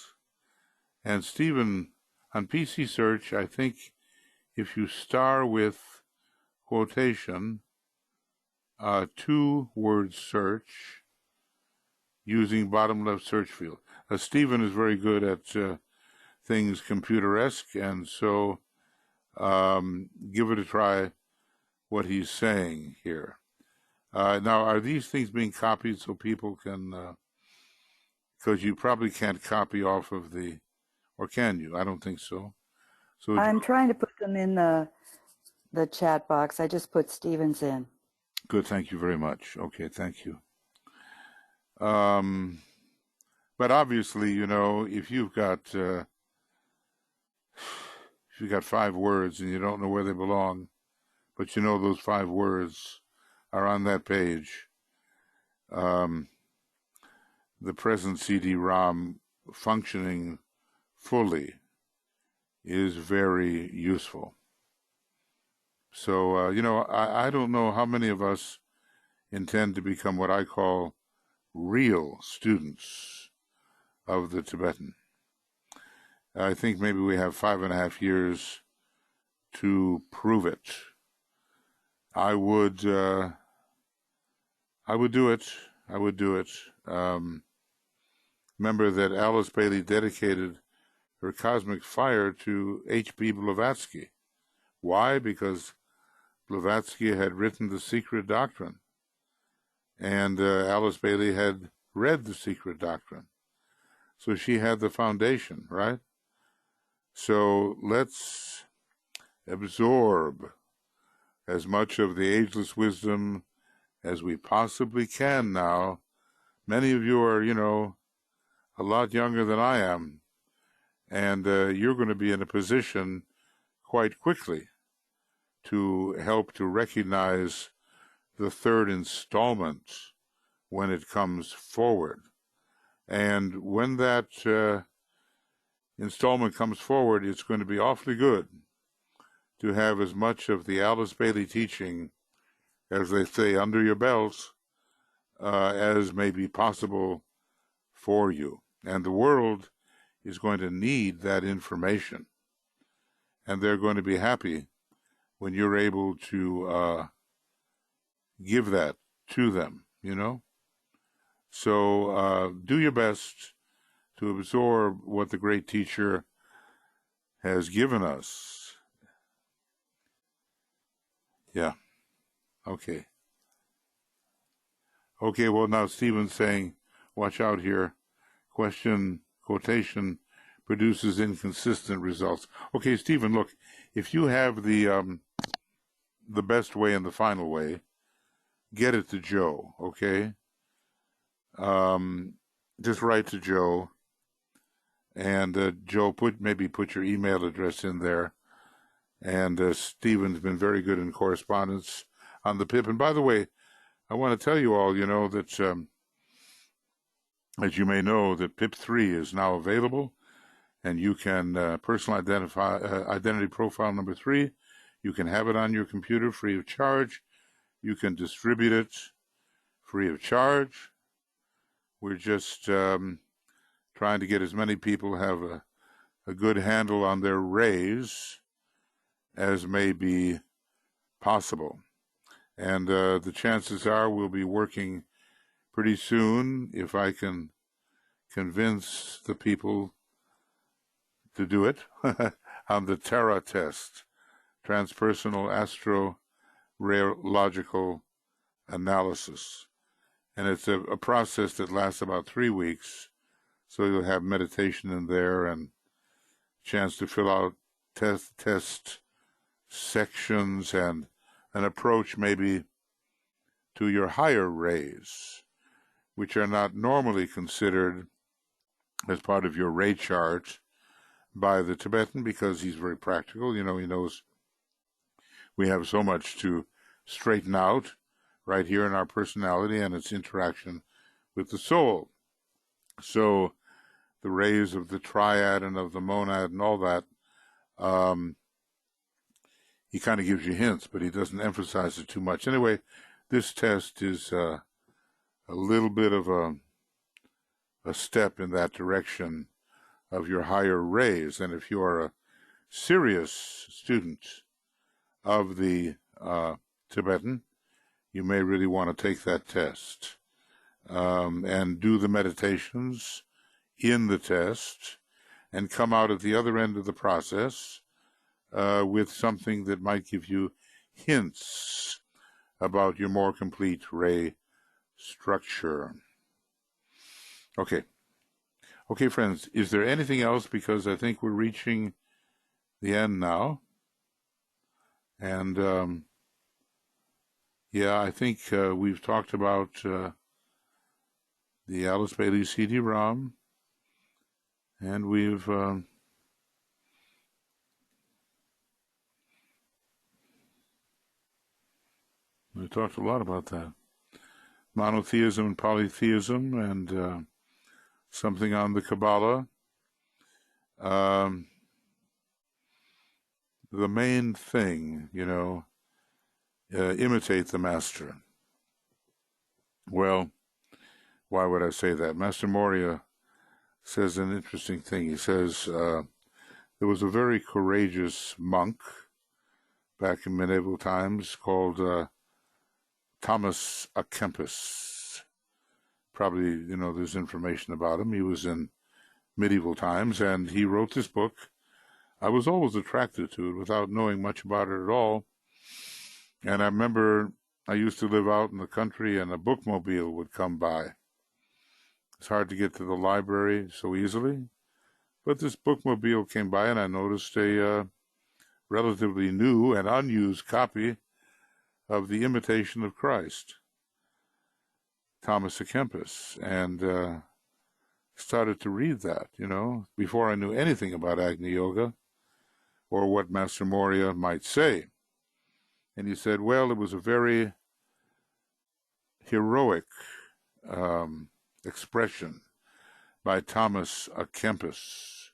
And Stephen, on PC search, I think if you star with quotation, 2-word search using bottom left search field. Stephen is very good at things computer-esque, and so give it a try what he's saying here. Now, are these things being copied so people can, because you probably can't copy off of the, or can you? I don't think so. So I'm trying to put them in the chat box. I just put Stevens in. Good, thank you very much. Okay, thank you. But obviously, if you've got 5 words and you don't know where they belong, but those 5 words are on that page, the present CD-ROM functioning fully is very useful. So, I don't know how many of us intend to become what I call real students of the Tibetan. I think maybe we have 5.5 years to prove it. I would do it. I would do it. Remember that Alice Bailey dedicated her cosmic fire to H.B. Blavatsky. Why? Because Blavatsky had written The Secret Doctrine, and Alice Bailey had read The Secret Doctrine. So she had the foundation, right? So let's absorb as much of the ageless wisdom as we possibly can now. Many of you are, a lot younger than I am, and you're going to be in a position quite quickly to help to recognize the third installment when it comes forward. And when that installment comes forward, it's going to be awfully good to have as much of the Alice Bailey teaching, as they say, under your belts, as may be possible for you. And the world is going to need that information. And they're going to be happy when you're able to give that to them, So do your best to absorb what the great teacher has given us. Yeah. Okay. Okay, well, now Stephen's saying, watch out here. Quotation produces inconsistent results. Okay, Stephen, look, if you have the best way and the final way, get it to Joe, okay? Just write to Joe, and Joe, maybe put your email address in there. And Stephen's been very good in correspondence on the PIP. And by the way, I want to tell you all, that as you may know, that PIP 3 is now available, and you can personal identity profile number 3. You can have it on your computer free of charge. You can distribute it free of charge. We're just trying trying to get as many people have a good handle on their rays as may be possible. And the chances are we'll be working pretty soon, if I can convince the people to do it, on the Terra test, transpersonal astroradiological analysis. And it's a process that lasts about 3 weeks, so you'll have meditation in there and chance to fill out test sections and an approach maybe to your higher rays, which are not normally considered as part of your ray chart by the Tibetan, because he's very practical. He knows we have so much to straighten out right here in our personality and its interaction with the soul. So the rays of the triad and of the monad and all that, he kind of gives you hints, but he doesn't emphasize it too much. Anyway, this test is a little bit of a step in that direction of your higher rays. And if you are a serious student of the Tibetan, you may really want to take that test and do the meditations in the test and come out at the other end of the process with something that might give you hints about your more complete ray structure. Okay, friends, is there anything else? Because I think we're reaching the end now. And yeah, I think we've talked about the Alice Bailey CD-ROM, and we've talked a lot about that. Monotheism and polytheism, and something on the Kabbalah. The main thing, imitate the master. Well, why would I say that? Master Moria says an interesting thing. He says there was a very courageous monk back in medieval times called Thomas à Kempis. Probably, there's information about him. He was in medieval times, and he wrote this book. I was always attracted to it without knowing much about it at all. And I remember I used to live out in the country, and a bookmobile would come by. It's hard to get to the library so easily, but this bookmobile came by, and I noticed a relatively new and unused copy of The Imitation of Christ, Thomas à Kempis, and started to read that, before I knew anything about Agni Yoga or what Master Moria might say. And he said, well, it was a very heroic expression by Thomas à Kempis,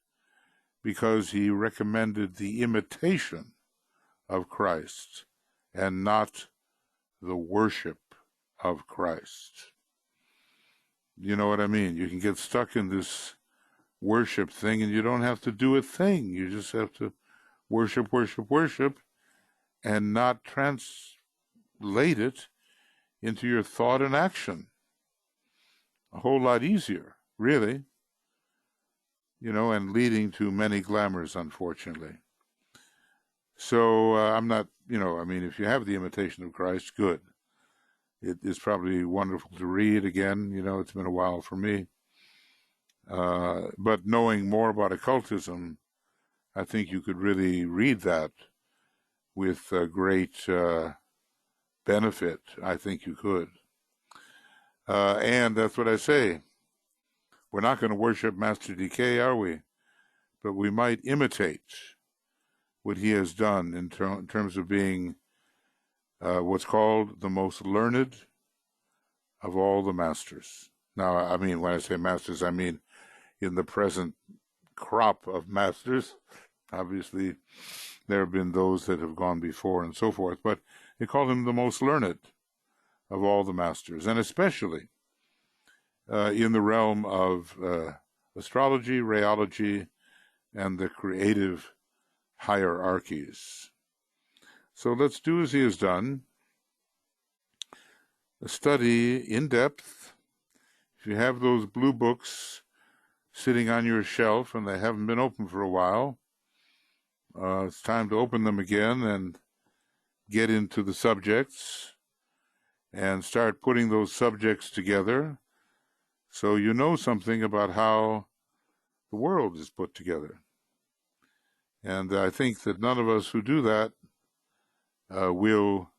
because he recommended the imitation of Christ and not the worship of Christ. You know what I mean? You can get stuck in this worship thing, and you don't have to do a thing. You just have to worship, and not translate it into your thought and action. A whole lot easier, really, and leading to many glamours, unfortunately. So I'm not, if you have The Imitation of Christ, good. It is probably wonderful to read again. It's been a while for me. But knowing more about occultism, I think you could really read that with great benefit. I think you could. And that's what I say. We're not going to worship Master DK, are we? But we might imitate what he has done in terms of being what's called the most learned of all the masters. Now, I mean, when I say masters, I mean in the present crop of masters. Obviously, there have been those that have gone before and so forth, but they call him the most learned of all the masters, and especially in the realm of astrology, rheology, and the creative hierarchies. So let's do as he has done. Study in depth. If you have those blue books sitting on your shelf and they haven't been open for a while, it's time to open them again and get into the subjects and start putting those subjects together so you know something about how the world is put together. And I think that none of us who do that will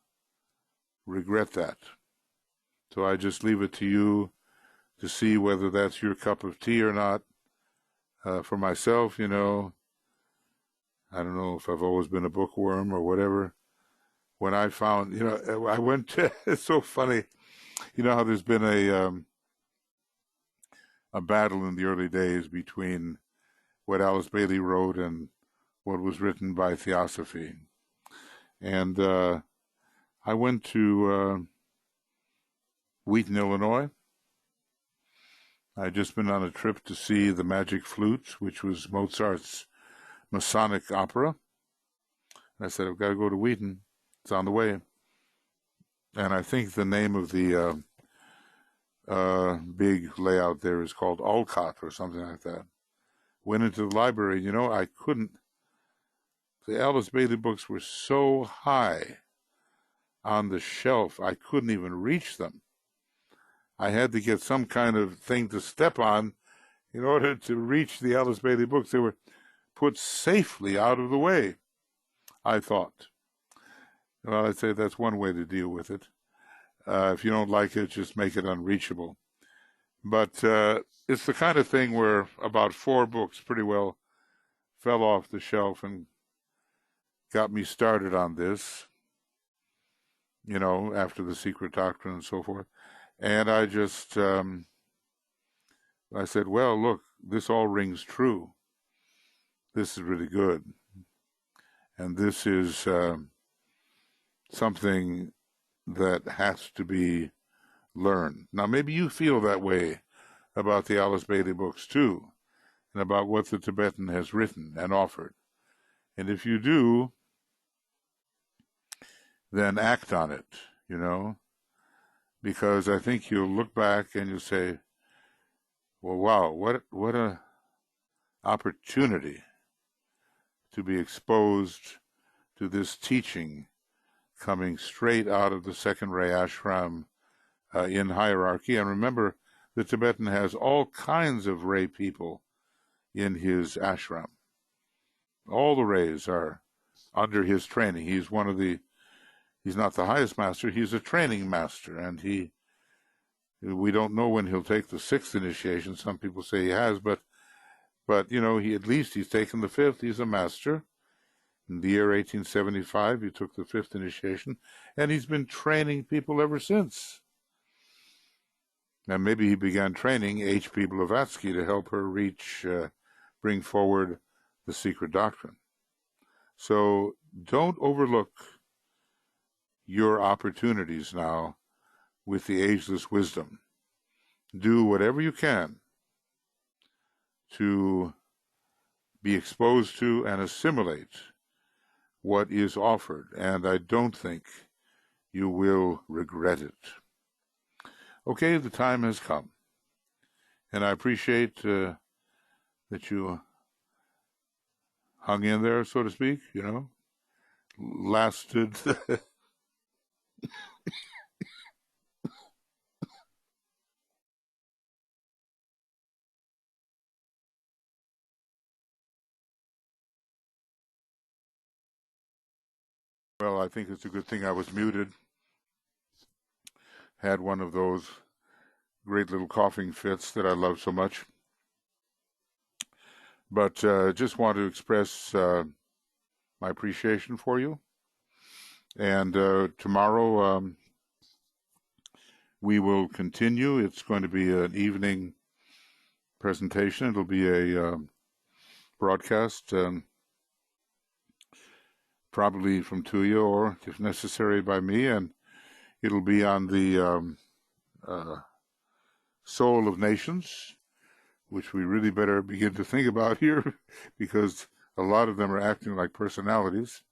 regret that. So I just leave it to you to see whether that's your cup of tea or not. For myself, I don't know if I've always been a bookworm or whatever. When I found, I went to, it's so funny, how there's been a battle in the early days between what Alice Bailey wrote and what was written by Theosophy. And I went to Wheaton, Illinois. I'd just been on a trip to see The Magic Flute, which was Mozart's Masonic opera. And I said, I've got to go to Wheaton. It's on the way. And I think the name of the big layout there is called Olcott or something like that. Went into the library. I couldn't. The Alice Bailey books were so high on the shelf, I couldn't even reach them. I had to get some kind of thing to step on in order to reach the Alice Bailey books. They were put safely out of the way, I thought. Well, I'd say that's one way to deal with it. If you don't like it, just make it unreachable. But it's the kind of thing where about 4 books pretty well fell off the shelf and got me started on this, after The Secret Doctrine and so forth. And I just, I said, well, look, this all rings true. This is really good. And this is something that has to be learned. Now, maybe you feel that way about the Alice Bailey books, too, and about what the Tibetan has written and offered. And if you do, then act on it, because I think you'll look back and you'll say, well, wow, what a opportunity to be exposed to this teaching coming straight out of the second ray ashram in hierarchy. And remember, the Tibetan has all kinds of ray people in his ashram. All the rays are under his training. He's not the highest master, he's a training master, and we don't know when he'll take the 6th initiation. Some people say he has, but he's taken the 5th. He's a master. In the year 1875, he took the 5th initiation, and he's been training people ever since. And maybe he began training H.P. Blavatsky to help her bring forward the Secret Doctrine. So don't overlook your opportunities now with the ageless wisdom. Do whatever you can to be exposed to and assimilate what is offered, and I don't think you will regret it. Okay, the time has come, and I appreciate that you hung in there, so to speak, lasted. Well, I think it's a good thing I was muted. Had one of those great little coughing fits that I love so much. But just want to express my appreciation for you. And tomorrow we will continue. It's going to be an evening presentation. It'll be a broadcast, probably from Tuya or, if necessary, by me. And it'll be on the Soul of Nations, which we really better begin to think about here, because a lot of them are acting like personalities,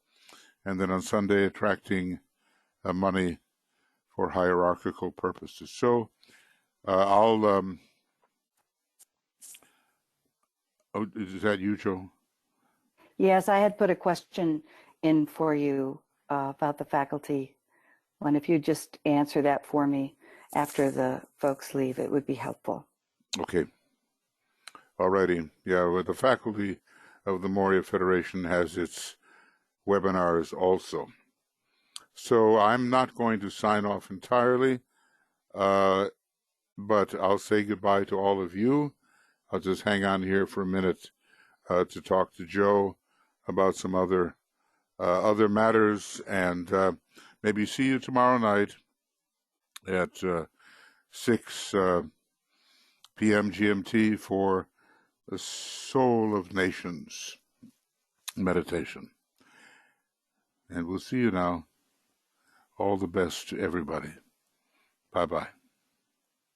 and then on Sunday attracting money for hierarchical purposes. So I'll. Oh, is that you, Joe? Yes, I had put a question in for you about the faculty one. If you just answer that for me after the folks leave, it would be helpful. Okay. Alrighty. Yeah, well, the faculty of the Moria Federation has its webinars also. So I'm not going to sign off entirely, but I'll say goodbye to all of you. I'll just hang on here for a minute to talk to Joe about some other matters, and maybe see you tomorrow night at 6 p.m. GMT for the Soul of Nations meditation. And we'll see you now. All the best to everybody. Bye-bye.